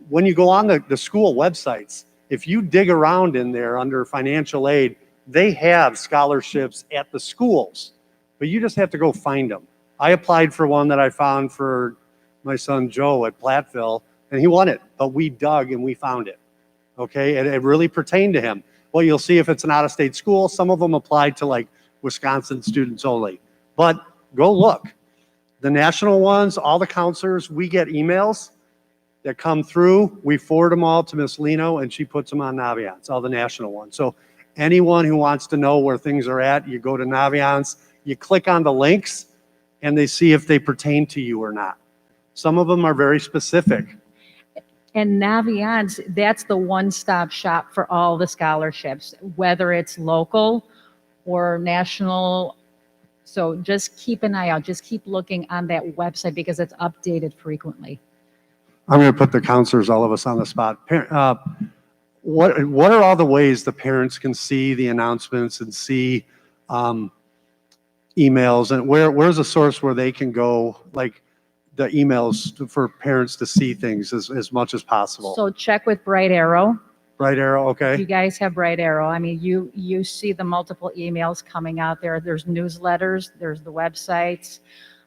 When you go on the school websites, if you dig around in there under financial aid, they have scholarships at the schools, but you just have to go find them. I applied for one that I found for my son Joe at Platteville, and he won it, but we dug and we found it. Okay, and it really pertained to him. Well, you'll see if it's an out-of-state school, some of them applied to like Wisconsin students only, but go look. The national ones, all the counselors, we get emails that come through. We forward them all to Miss Lino, and she puts them on Naviance, all the national ones. So anyone who wants to know where things are at, you go to Naviance, you click on the links, and they see if they pertain to you or not. Some of them are very specific. And Naviance, that's the one-stop shop for all the scholarships, whether it's local or national. So just keep an eye out. Just keep looking on that website because it's updated frequently. I'm going to put the counselors, all of us, on the spot. What are all the ways the parents can see the announcements and see emails, and where's a source where they can go, like the emails for parents to see things as much as possible? So check with Bright Arrow. Bright Arrow, You okay. guys have Bright Arrow. I mean, you see the multiple emails coming out there. There's newsletters, there's the websites,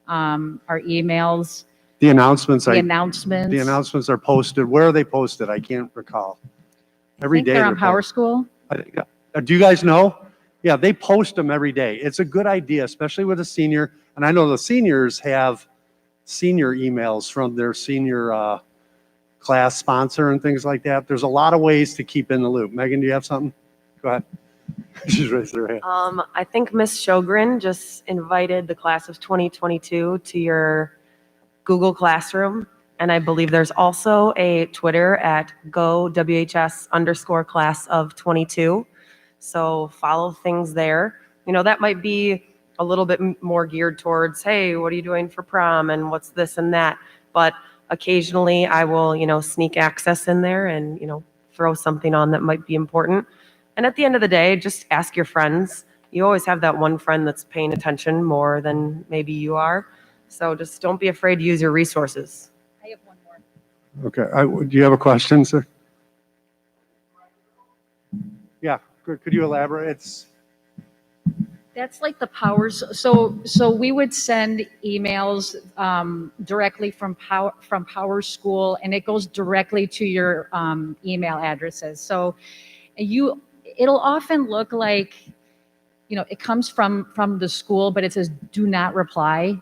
our emails, The announcements, the the announcements. announcements are posted. Where are they posted? I can't recall. Every I think day they're on they're Power posted. School. Do you guys know? Yeah, they post them every day. It's a good idea, especially with a senior. And I know the seniors have senior emails from their senior class sponsor and things like that. There's a lot of ways to keep in the loop. Megan, do you have something? Go ahead. She's raised her hand. I think Miss Shogren just invited the class of 2022 to your Google Classroom. And I believe there's also a Twitter at @GoWHS_class of 22. So follow things there. You know, that might be a little bit more geared towards, hey, what are you doing for prom and what's this and that. But occasionally I will, sneak access in there and, throw something on that might be important. And at the end of the day, just ask your friends. You always have that one friend that's paying attention more than maybe you are. So just don't be afraid to use your resources. I have one more. Okay. Do you have a question, sir? Yeah. Could you elaborate? That's like the powers. So we would send emails directly from Power School, and it goes directly to your email addresses. So it'll often look like, it comes from the school, but it says do not reply.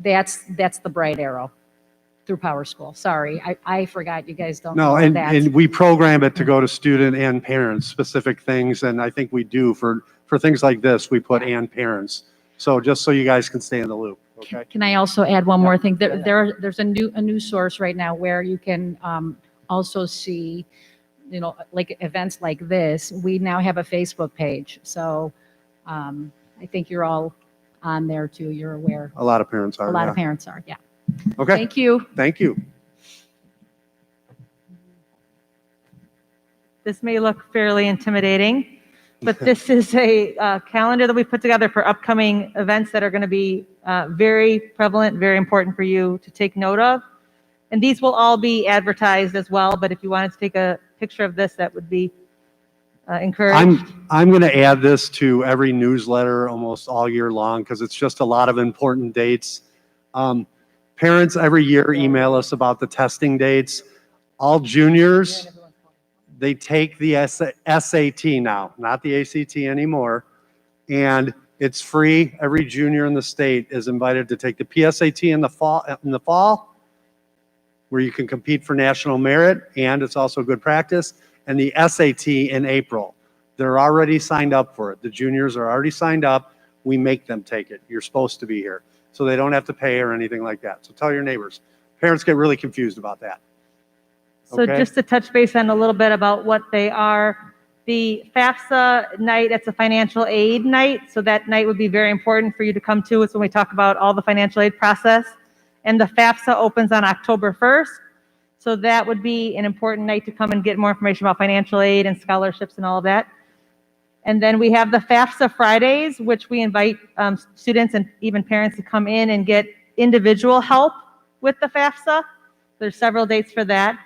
That's the Bright Arrow through Power School. Sorry, I forgot you guys don't No, know that. and we program it to go to student and parents, specific things, and I think we do for things like this, we put and parents. So just so you guys can stay in the loop, okay? Can I also add one more thing? There's a new source right now where you can also see, like events like this. We now have a Facebook page, so I think you're all on there too. You're aware. A lot of parents are. A lot yeah. of parents are. Yeah. Okay, Thank you. thank you. This may look fairly intimidating, but this is a calendar that we put together for upcoming events that are going to be very prevalent, very important for you to take note of. And these will all be advertised as well, but if you wanted to take a picture of this, that would be encouraged. I'm going to add this to every newsletter almost all year long because it's just a lot of important dates. Parents every year email us about the testing dates. All juniors, they take the SAT now, not the ACT anymore. And it's free. Every junior in the state is invited to take the PSAT in the fall, where you can compete for national merit, and it's also good practice, and the SAT in April. They're already signed up for it. The juniors are already signed up. We make them take it. You're supposed to be here. So they don't have to pay or anything like that. So tell your neighbors. Parents get really confused about that. So Okay. just to touch base on a little bit about what they are, the FAFSA night, it's a financial aid night. So that night would be very important for you to come to. It's when we talk about all the financial aid process. And the FAFSA opens on October 1st. So that would be an important night to come and get more information about financial aid and scholarships and all of that. And then we have the FAFSA Fridays, which we invite students and even parents to come in and get individual help with the FAFSA. There's several dates for that.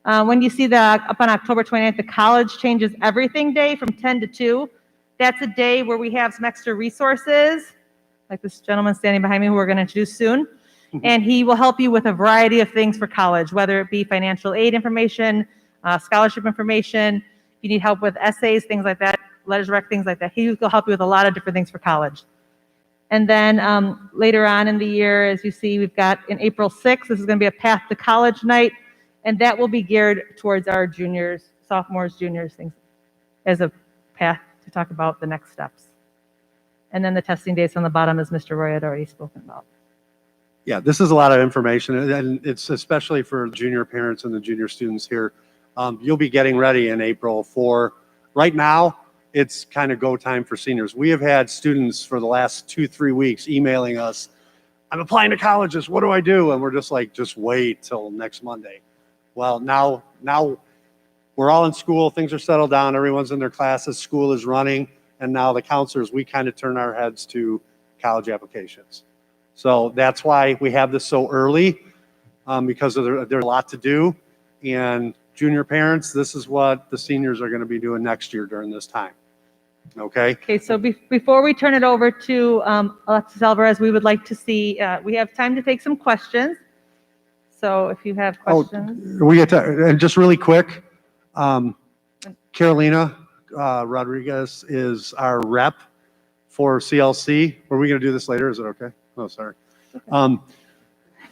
When you see up on October 29th, the College Changes Everything Day from 10 to 2. That's a day where we have some extra resources, like this gentleman standing behind me who we're going to introduce soon. And he will help you with a variety of things for college, whether it be financial aid information, scholarship information, if you need help with essays, things like that, letters of rec, things like that. He will help you with a lot of different things for college. And then later on in the year, as you see, we've got in April 6th, this is going to be a Path to College night, and that will be geared towards our juniors, sophomores, juniors, things as a path to talk about the next steps. And then the testing dates on the bottom, as Mr. Roy had already spoken about. Yeah, this is a lot of information, and it's especially for junior parents and the junior students here. You'll be getting ready in April for, right now, it's kind of go time for seniors. We have had students for the last 2-3 weeks emailing us, I'm applying to colleges, what do I do? And we're just like, just wait till next Monday. Well, now we're all in school, things are settled down, everyone's in their classes, school is running, and now the counselors, we kind of turn our heads to college applications. So that's why we have this so early, because there's a lot to do. And junior parents, this is what the seniors are going to be doing next year during this time. Okay? Okay, so before we turn it over to Alexis Alvarez, we would like to see, we have time to take some questions. So if you have questions. We get to, and just really quick, Carolina Rodriguez is our rep for CLC. Are we going to do this later? Is it okay? Oh, sorry.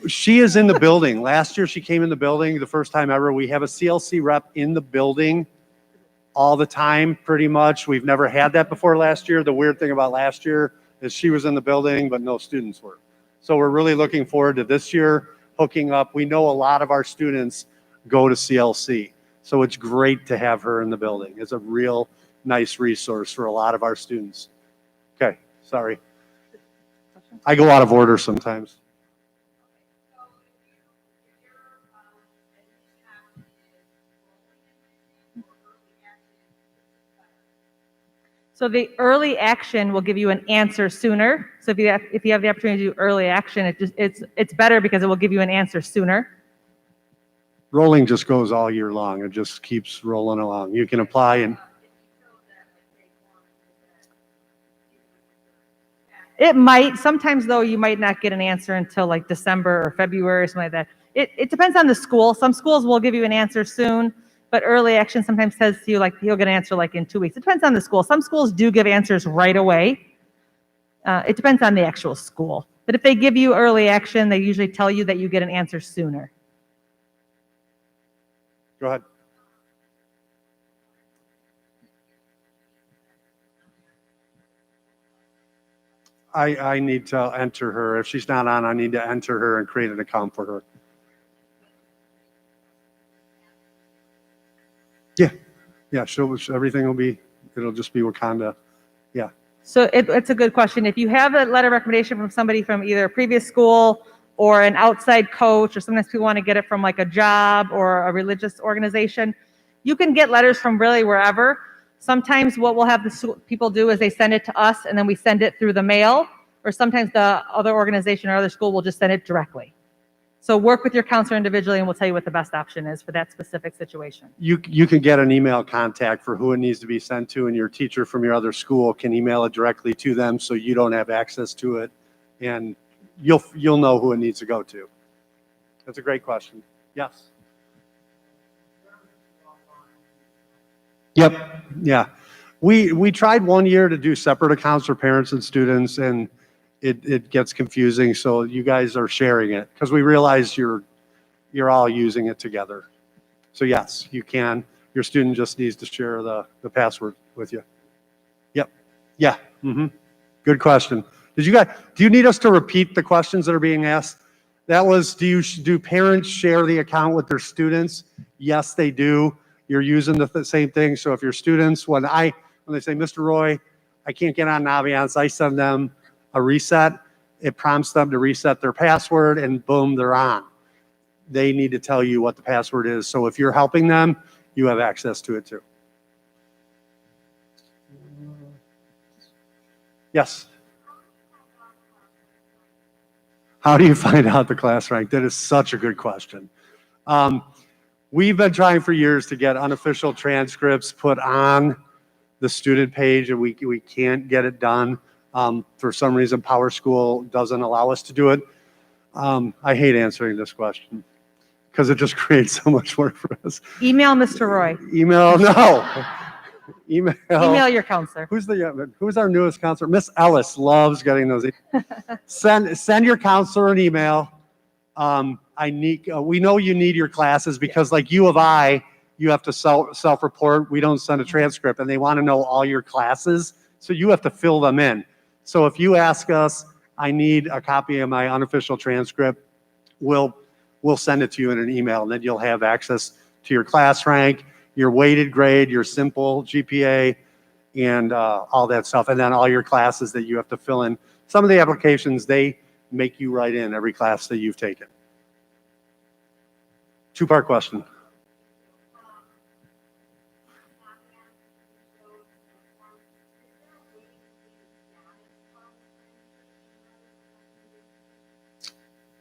She is in the building. Last year she came in the building, the first time ever. We have a CLC rep in the building all the time, pretty much. We've never had that before last year. The weird thing about last year is she was in the building, but no students were. So we're really looking forward to this year hooking up. We know a lot of our students go to CLC. So it's great to have her in the building. It's a real nice resource for a lot of our students. Okay, sorry. I go out of order sometimes. So the early action will give you an answer sooner. So if you have the opportunity to do early action, it's better because it will give you an answer sooner. Rolling just goes all year long. It just keeps rolling along. You can apply and it might. Sometimes though, you might not get an answer until like December or February or something like that. It depends on the school. Some schools will give you an answer soon, but early action sometimes says to you like you'll get an answer like in 2 weeks. It depends on the school. Some schools do give answers right away. It depends on the actual school. But if they give you early action, they usually tell you that you get an answer sooner. go ahead. I need to enter her. If she's not on, I need to enter her and create an account for her. Yeah, everything will be, it'll just be Wauconda. Yeah. So it's a good question. If you have a letter of recommendation from somebody from either a previous school or an outside coach, or sometimes people want to get it from like a job or a religious organization, you can get letters from really wherever. Sometimes what we'll have the people do is they send it to us and then we send it through the mail, or sometimes the other organization or other school will just send it directly. So work with your counselor individually and we'll tell you what the best option is for that specific situation. You can get an email contact for who it needs to be sent to, and your teacher from your other school can email it directly to them so you don't have access to it, and you'll know who it needs to go to. That's a great question. Yes. Yep. Yeah. We tried one year to do separate accounts for parents and students, and it gets confusing. So you guys are sharing it because we realize you're all using it together. So yes, you can. Your student just needs to share the password with you. Yep. Yeah. Good question. Do you need us to repeat the questions that are being asked? That was, do parents share the account with their students? Yes, they do. You're using the same thing. So if your students, when they say, Mr. Roy, I can't get on Naviance, I send them a reset. It prompts them to reset their password, and boom, they're on. They need to tell you what the password is. So if you're helping them, you have access to it too. Yes. How do you find out the class rank? That is such a good question. We've been trying for years to get unofficial transcripts put on the student page, and we can't get it done. For some reason, Power School doesn't allow us to do it. I hate answering this question because it just creates so much work for us. Email Mr. Roy. Email, no. Email your counselor. Who's our newest counselor? Miss Ellis loves getting those. Send your counselor an email. We know you need your classes because like U of I, you have to self-report. We don't send a transcript, and they want to know all your classes, so you have to fill them in. So if you ask us, I need a copy of my unofficial transcript, we'll send it to you in an email, and then you'll have access to your class rank, your weighted grade, your simple GPA, and all that stuff, and then all your classes that you have to fill in. Some of the applications, they make you write in every class that you've taken. Two-part question.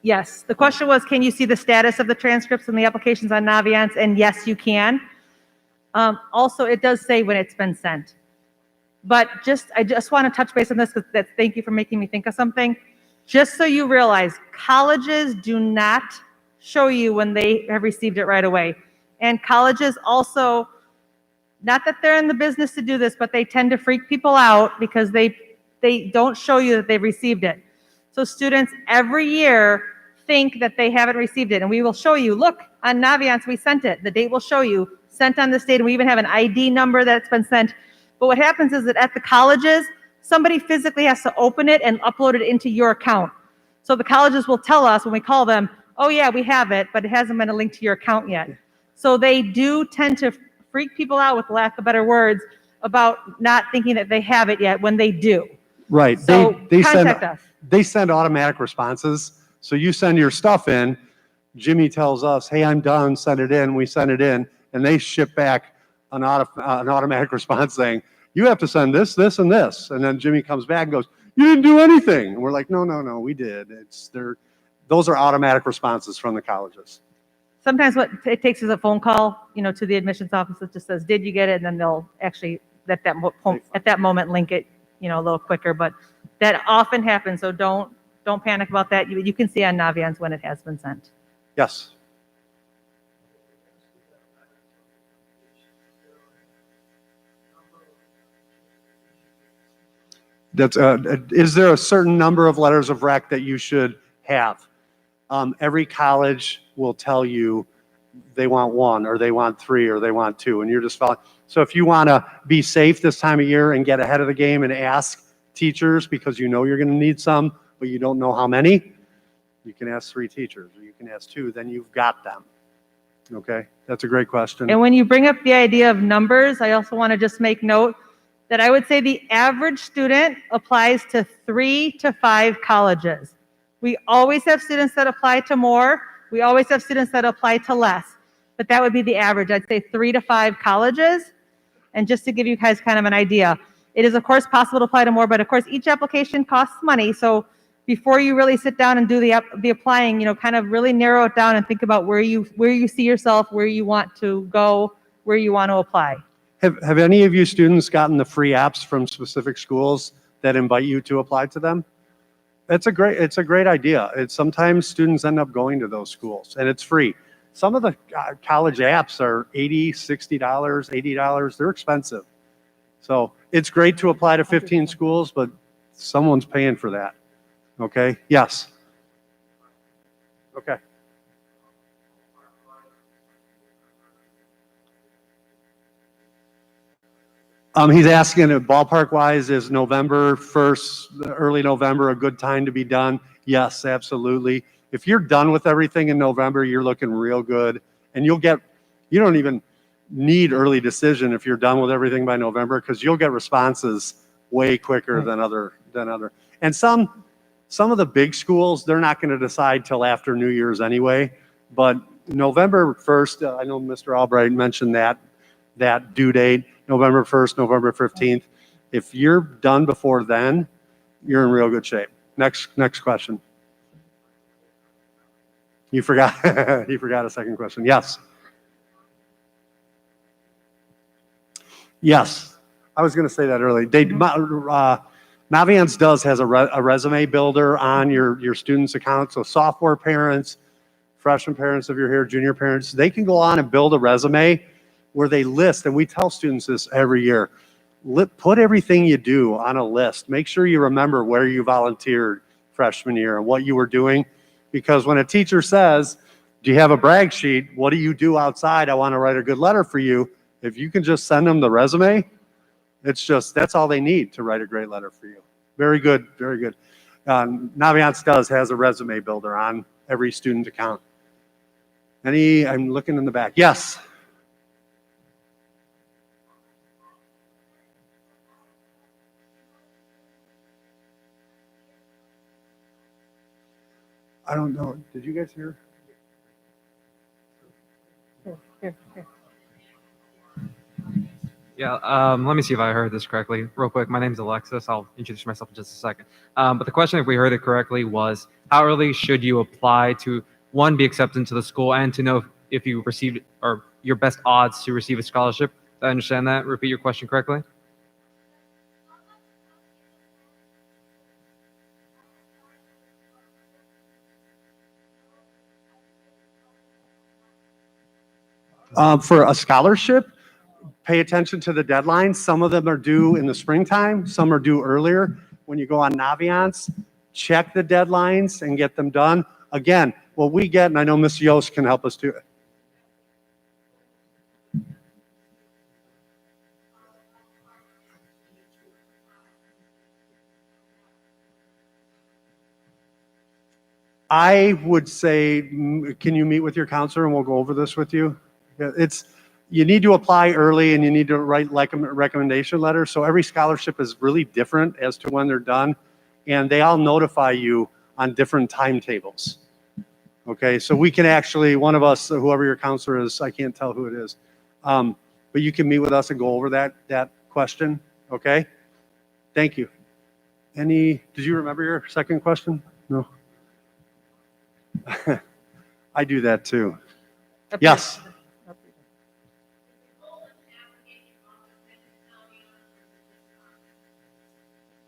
Yes, the question was, can you see the status of the transcripts and the applications on Naviance? And yes, you can. Also, it does say when it's been sent. But I just want to touch base on this because thank you for making me think of something. Just so you realize, colleges do not show you when they have received it right away. And colleges also, not that they're in the business to do this, but they tend to freak people out because they don't show you that they've received it. So students every year think that they haven't received it, and we will show you, look, on Naviance, we sent it. The date will show you, sent on this date, and we even have an ID number that's been sent. But what happens is that at the colleges, somebody physically has to open it and upload it into your account. So the colleges will tell us when we call them, oh yeah, we have it, but it hasn't been a link to your account yet. So they do tend to freak people out, with lack of better words, about not thinking that they have it yet when they do. Right. So They contact us. They send automatic responses. So you send your stuff in, Jimmy tells us, hey, I'm done, send it in, we send it in, and they ship back an automatic response saying, you have to send this, this, and this. And then Jimmy comes back and goes, you didn't do anything. And we're like, no, we did. Those are automatic responses from the colleges. Sometimes what it takes is a phone call, to the admissions office that just says, did you get it? And then they'll actually, at that moment, link it, a little quicker. But that often happens, so don't panic about that. You can see on Naviance when it has been sent. Yes. Is there a certain number of letters of rec that you should have? Every college will tell you they want 1 or they want 3 or they want 2, and you're just following. So if you want to be safe this time of year and get ahead of the game and ask teachers, because you're going to need some, but you don't know how many, you can ask 3 teachers or you can ask 2, then you've got them. Okay, that's a great question. And when you bring up the idea of numbers, I also want to just make note that I would say the average student applies to 3 to 5 colleges. We always have students that apply to more. We always have students that apply to less. But that would be the average. I'd say 3 to 5 colleges. And just to give you guys kind of an idea, it is, of course, possible to apply to more, but of course, each application costs money. So before you really sit down and do the applying, kind of really narrow it down and think about where you see yourself, where you want to go, where you want to apply. Have any of you students gotten the free apps from specific schools that invite you to apply to them? It's a great idea. Sometimes students end up going to those schools, and it's free. Some of the college apps are $80, $60, $80. They're expensive. So it's great to apply to 15 schools, but someone's paying for that. Okay? Yes. Okay. He's asking, ballpark wise, is November 1st, early November, a good time to be done? Yes, absolutely. If you're done with everything in November, you're looking real good. And you don't even need early decision if you're done with everything by November, because you'll get responses way quicker than other. And some of the big schools, they're not going to decide till after New Year's anyway. But November 1st, I know Mr. Albright mentioned that due date, November 1st, November 15th. If you're done before then, you're in real good shape. Next question. You forgot a second question. Yes. Yes. I was going to say that earlier. Naviance has a resume builder on your student's account. So sophomore parents, freshman parents, if you're here, junior parents, they can go on and build a resume where they list, and we tell students this every year, put everything you do on a list. Make sure you remember where you volunteered freshman year and what you were doing. Because when a teacher says, do you have a brag sheet? What do you do outside? I want to write a good letter for you. If you can just send them the resume, that's all they need to write a great letter for you. Very good, very good. Naviance has a resume builder on every student account. I'm looking in the back. Yes. I don't know. Did you guys hear? Here. Yeah, let me see if I heard this correctly. Real quick, my name's Alexis. I'll introduce myself in just a second. But the question, if we heard it correctly, was how early should you apply to, one, be accepted into the school, and to know if you received, or your best odds to receive a scholarship? Did I understand that? Repeat your question correctly. For a scholarship, pay attention to the deadlines. Some of them are due in the springtime, some are due earlier. When you go on Naviance, check the deadlines and get them done. Again, what we get, and I know Ms. Yost can help us too. I would say, can you meet with your counselor and we'll go over this with you? You need to apply early and you need to write like a recommendation letter. So every scholarship is really different as to when they're done. And they all notify you on different timetables. Okay, so we can actually, one of us, whoever your counselor is, I can't tell who it is, but you can meet with us and go over that question. Okay, thank you. Did you remember your second question? No. I do that too. Yes.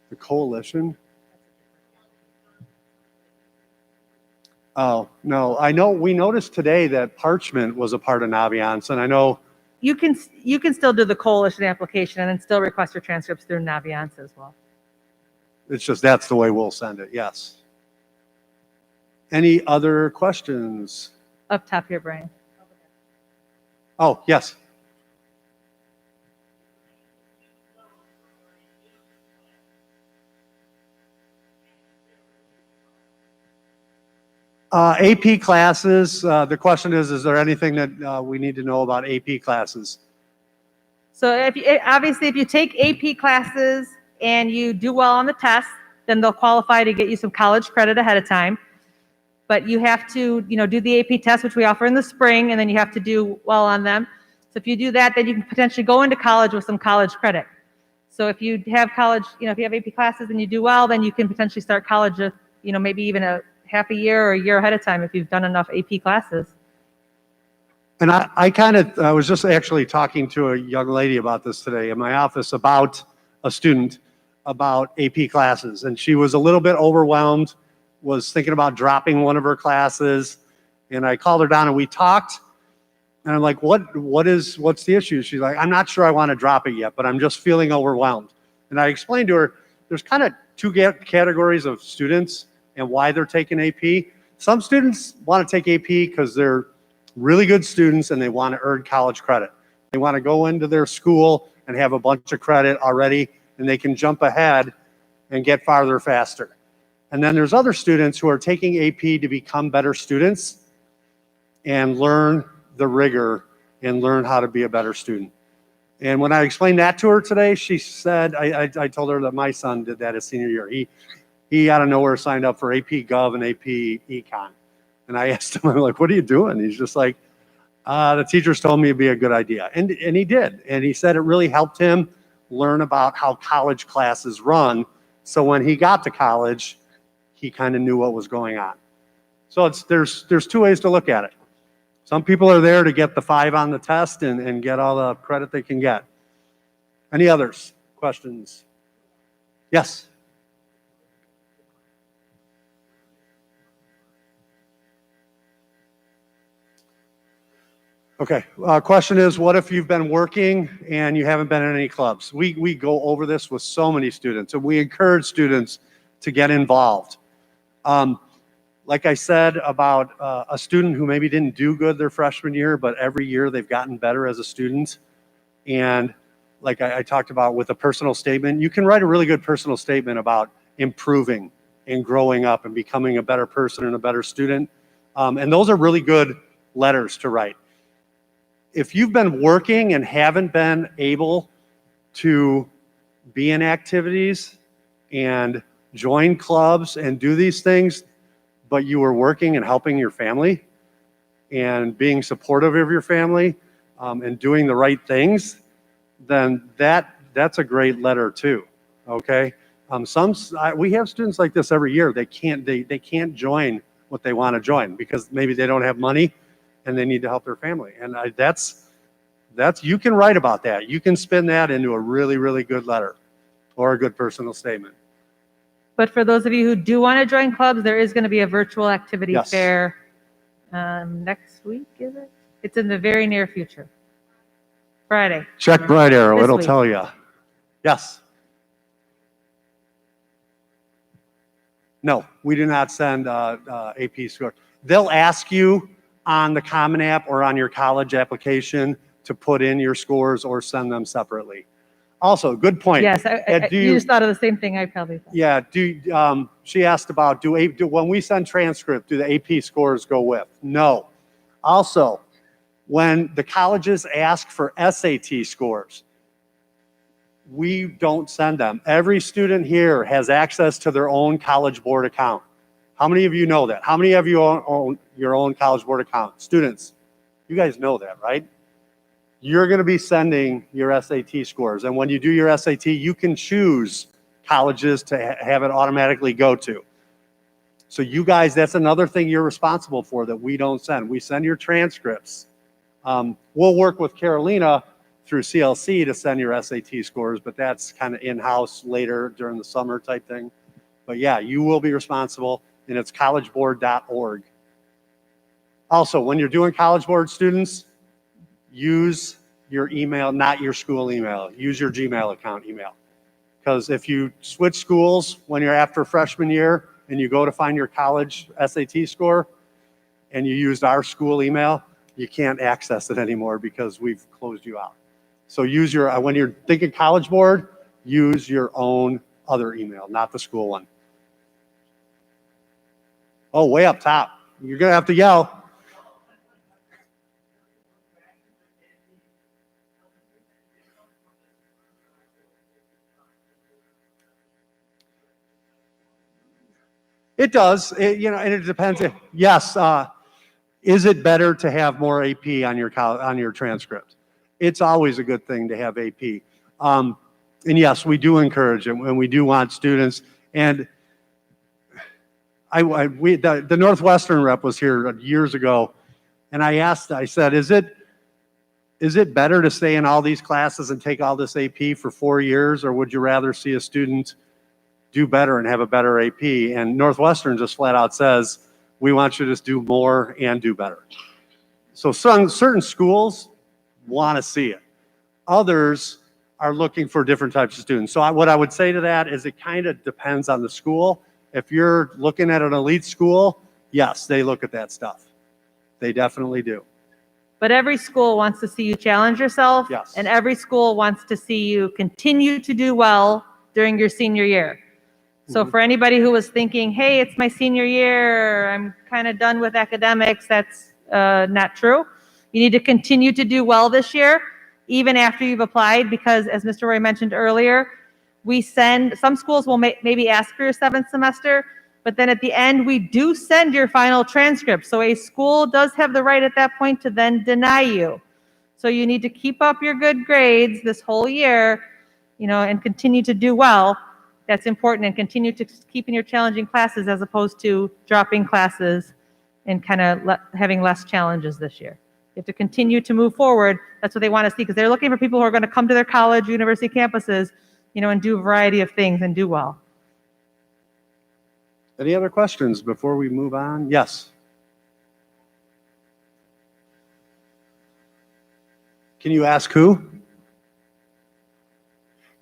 The coalition? Oh, no. I know we noticed today that Parchment was a part of Naviance, and I know You can still do the coalition application and then still request your transcripts through Naviance as well. it's just that's the way we'll send it. Yes. Any other questions? Up top here, Brian. Oh, yes. AP classes, the question is there anything that we need to know about AP classes? So obviously, if you take AP classes and you do well on the test, then they'll qualify to get you some college credit ahead of time. But you have to, do the AP test, which we offer in the spring, and then you have to do well on them. So if you do that, then you can potentially go into college with some college credit. So if you have college, if you have AP classes and you do well, then you can potentially start college with, maybe even a half a year or a year ahead of time if you've done enough AP classes. And I was just actually talking to a young lady about this today in my office about a student about AP classes. And she was a little bit overwhelmed, was thinking about dropping one of her classes. And I called her down and we talked. And I'm like, what's the issue? She's like, I'm not sure I want to drop it yet, but I'm just feeling overwhelmed. And I explained to her, there's kind of two categories of students and why they're taking AP. Some students want to take AP because they're really good students and they want to earn college credit. They want to go into their school and have a bunch of credit already, and they can jump ahead and get farther faster. And then there's other students who are taking AP to become better students and learn the rigor and learn how to be a better student. And when I explained that to her today, she said, I told her that my son did that his senior year. He out of nowhere signed up for AP Gov and AP Econ. And I asked him, I'm like, what are you doing? He's just like, the teachers told me it'd be a good idea. And he did. And he said it really helped him learn about how college classes run. So when he got to college, he kind of knew what was going on. So there's two ways to look at it. Some people are there to get the 5 on the test and get all the credit they can get. Any others? Questions? Yes. Okay, question is, what if you've been working and you haven't been in any clubs? We go over this with so many students, and we encourage students to get involved. Like I said about a student who maybe didn't do good their freshman year, but every year they've gotten better as a student. And like I talked about with a personal statement, you can write a really good personal statement about improving and growing up and becoming a better person and a better student. And those are really good letters to write. If you've been working and haven't been able to be in activities and join clubs and do these things, but you were working and helping your family and being supportive of your family and doing the right things, then that's a great letter too. Okay. We have students like this every year. They can't join what they want to join because maybe they don't have money and they need to help their family. And that's you can write about that. You can spin that into a really, really good letter or a good personal statement. But for those of you who do want to join clubs, there is going to be a virtual activity Yes. fair next week, is it? It's in the very near future. Friday. Check Bright Arrow. This It'll week. tell you. Yes. No, we do not send AP scores. They'll ask you on the Common App or on your college application to put in your scores or send them separately. Also, good point. Yes, Do you just thought of the same thing I probably thought. Yeah, she asked about, when we send transcript, do the AP scores go with? No. Also, when the colleges ask for SAT scores, we don't send them. Every student here has access to their own College Board account. How many of you know that? How many of you own your own College Board account? Students, you guys know that, right? You're going to be sending your SAT scores. And when you do your SAT, you can choose colleges to have it automatically go to. So you guys, that's another thing you're responsible for that we don't send. We send your transcripts. We'll work with Carolina through CLC to send your SAT scores, but that's kind of in-house later during the summer type thing. But yeah, you will be responsible, and it's collegeboard.org. Also, when you're doing College Board, students, use your email, not your school email. Use your Gmail account email. Because if you switch schools when you're after freshman year and you go to find your college SAT score and you used our school email, you can't access it anymore because we've closed you out. So use your, when you're thinking College Board, use your own other email, not the school one. Oh, way up top. You're going to have to yell. It does, and it depends. Yes, is it better to have more AP on your transcript? It's always a good thing to have AP. And yes, we do encourage it, and we do want students. And the Northwestern rep was here years ago, and I said, is it better to stay in all these classes and take all this AP for 4 years, or would you rather see a student do better and have a better AP? And Northwestern just flat out says, we want you to just do more and do better. So certain schools want to see it. Others are looking for different types of students. So what I would say to that is it kind of depends on the school. If you're looking at an elite school, yes, they look at that stuff. They definitely do. But every school wants to see you challenge yourself. Yes. And every school wants to see you continue to do well during your senior year. So for anybody who was thinking, hey, it's my senior year, I'm kind of done with academics, that's not true. You need to continue to do well this year, even after you've applied, because as Mr. Roy mentioned earlier, some schools will maybe ask for your 7th semester, but then at the end, we do send your final transcript. So a school does have the right at that point to then deny you. So you need to keep up your good grades this whole year, and continue to do well. That's important, and continue to keep in your challenging classes as opposed to dropping classes and kind of having less challenges this year. You have to continue to move forward. That's what they want to see, because they're looking for people who are going to come to their college, university campuses, and do a variety of things and do well. Any other questions before we move on? Yes. Can you ask who?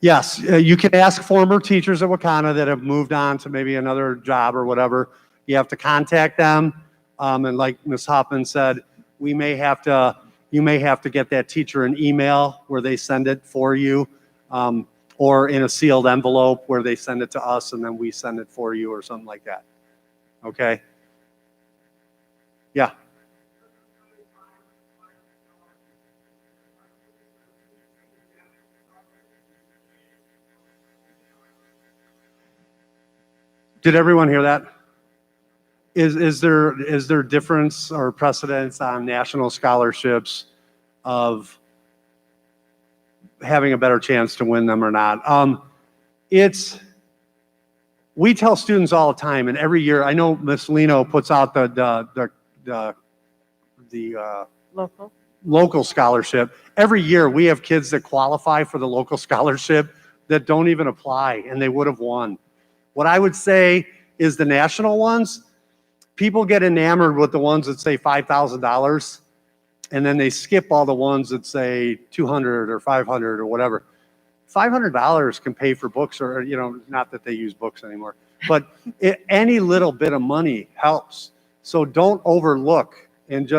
Yes, you can ask former teachers at Wauconda that have moved on to maybe another job or whatever. You have to contact them. And like Ms. Hoffman said, you may have to get that teacher an email where they send it for you, or in a sealed envelope where they send it to us and then we send it for you or something like that. Okay? Yeah. Did everyone hear that? Is there difference or precedence on national scholarships of having a better chance to win them or not. We tell students all the time, and every year, I know Miss Lino puts out the Local. local scholarship. Every year, we have kids that qualify for the local scholarship that don't even apply, and they would have won. What I would say is the national ones, people get enamored with the ones that say $5,000, and then they skip all the ones that say 200 or 500 or whatever. $500 can pay for books, or, not that they use books anymore, but any little bit of money helps. So don't overlook, and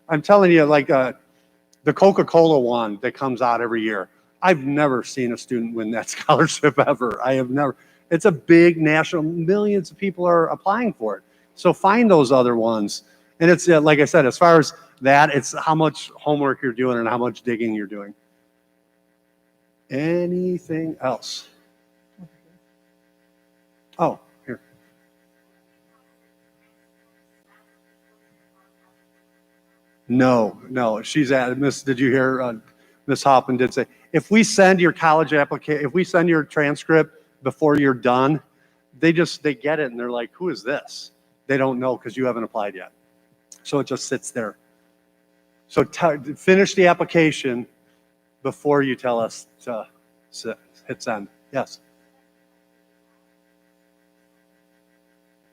I'm telling you, like the Coca-Cola one that comes out every year. I've never seen a student win that scholarship ever. I have never. It's a big national, millions of people are applying for it. So find those other ones. And it's, like I said, as far as that, it's how much homework you're doing and how much digging you're doing. Anything else? Oh, here. No. She's at Miss. Did you hear? Miss Hoffman did say, if we send your college application, if we send your transcript before you're done, they get it and they're like, who is this? They don't know because you haven't applied yet. So it just sits there. So finish the application before you tell us to hit send. Yes.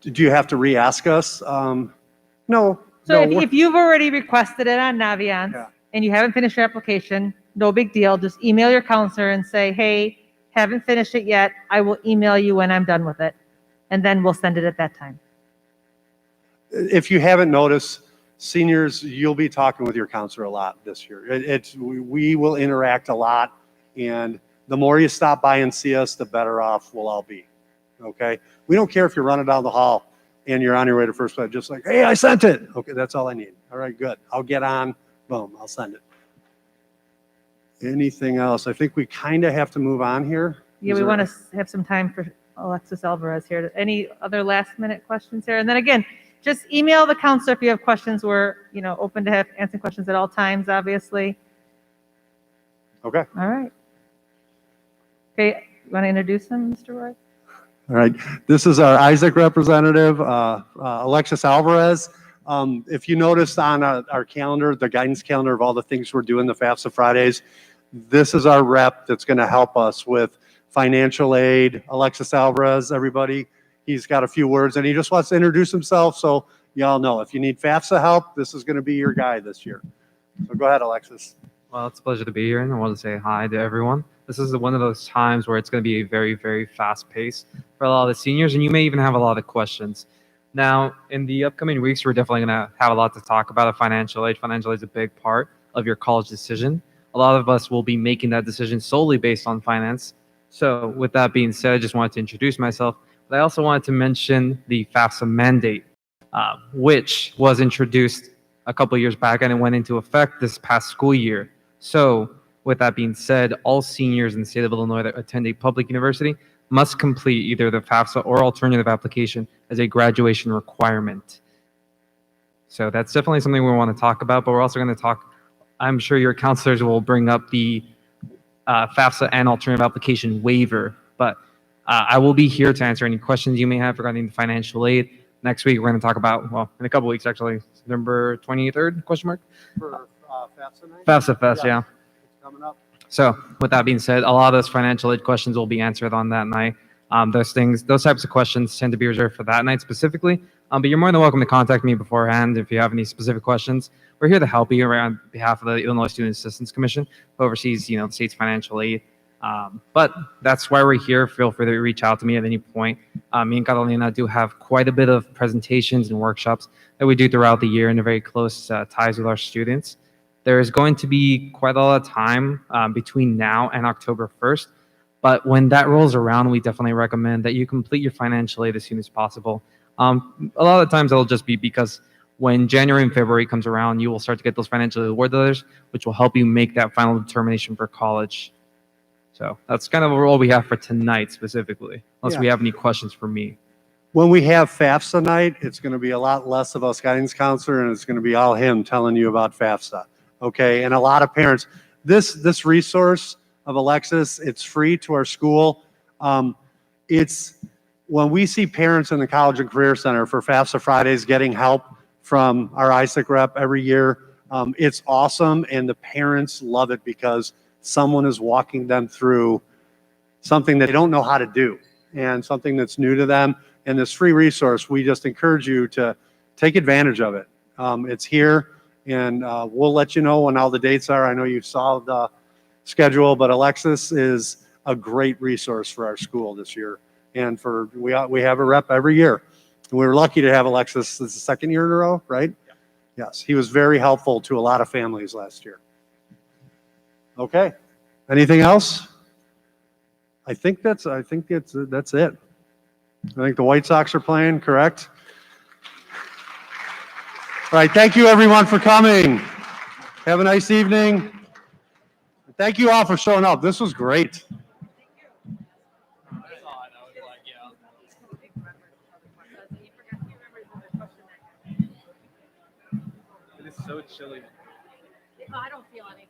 Did you have to re-ask us? No. So if you've already requested it on Naviance, Yeah. and you haven't finished your application, no big deal. Just email your counselor and say, hey, haven't finished it yet. I will email you when I'm done with it. And then we'll send it at that time. If you haven't noticed, seniors, you'll be talking with your counselor a lot this year. We will interact a lot, and the more you stop by and see us, the better off we'll all be. Okay? We don't care if you're running down the hall and you're on your way to first class, just like, hey, I sent it. Okay, that's all I need. All right, good. I'll get on. Boom, I'll send it. Anything else? I think we kind of have to move on here. Yeah, we want to have some time for Alexis Alvarez here. Any other last minute questions here? And then again, just email the counselor if you have questions. We're, open to answering questions at all times, obviously. Okay. All right. Okay, you want to introduce him, Mr. Roy? All right. This is our Isaac representative, Alexis Alvarez. If you notice on our calendar, the guidance calendar of all the things we're doing, the FAFSA Fridays, this is our rep that's going to help us with financial aid. Alexis Alvarez, everybody. He's got a few words, and he just wants to introduce himself so y'all know. If you need FAFSA help, this is going to be your guy this year. So go ahead, Alexis. Well, it's a pleasure to be here, and I want to say hi to everyone. This is one of those times where it's going to be a very, very fast pace for a lot of the seniors, and you may even have a lot of questions. Now, in the upcoming weeks, we're definitely going to have a lot to talk about financial aid. Financial aid is a big part of your college decision. A lot of us will be making that decision solely based on finance. So with that being said, I just wanted to introduce myself, but I also wanted to mention the FAFSA mandate, which was introduced a couple of years back and it went into effect this past school year. So with that being said, all seniors in the state of Illinois that attend a public university must complete either the FAFSA or alternative application as a graduation requirement. So that's definitely something we want to talk about, but we're also going to talk, I'm sure your counselors will bring up the FAFSA and alternative application waiver, but I will be here to answer any questions you may have regarding the financial aid. Next week, we're going to talk about, well, in a couple weeks actually, September 23rd, question mark? For FAFSA night? FAFSA Fest, yeah. It's coming up. So with that being said, a lot of those financial aid questions will be answered on that night. Those types of questions tend to be reserved for that night specifically. But you're more than welcome to contact me beforehand if you have any specific questions. We're here to help you on behalf of the Illinois Student Assistance Commission, who oversees, the state's financial aid. But that's why we're here. Feel free to reach out to me at any point. Me and Catalina do have quite a bit of presentations and workshops that we do throughout the year in a very close ties with our students. There is going to be quite a lot of time between now and October 1st. But when that rolls around, we definitely recommend that you complete your financial aid as soon as possible. A lot of times it'll just be because when January and February comes around, you will start to get those financial aid award letters, which will help you make that final determination for college. So that's kind of all we have for tonight specifically, unless we have any questions for me. When we have FAFSA night, it's going to be a lot less of us guidance counselor, and it's going to be all him telling you about FAFSA. Okay, and a lot of parents, this resource, of Alexis. It's free to our school. It's when we see parents in the College and Career Center for FAFSA Fridays getting help from our ISAC rep every year, it's awesome, and the parents love it because someone is walking them through something that they don't know how to do and something that's new to them. And this free resource, we just encourage you to take advantage of it. It's here, and we'll let you know when all the dates are. I know you saw the schedule, but Alexis is a great resource for our school this year. And we have a rep every year. And we were lucky to have Alexis. This is the second year in a row, right? Yeah. Yes, he was very helpful to a lot of families last year. Okay. Anything else? I think that's it. I think the White Sox are playing, correct? All right, thank you everyone for coming. Have a nice evening. Thank you all for showing up. This was great. It is so chilly. I don't feel any.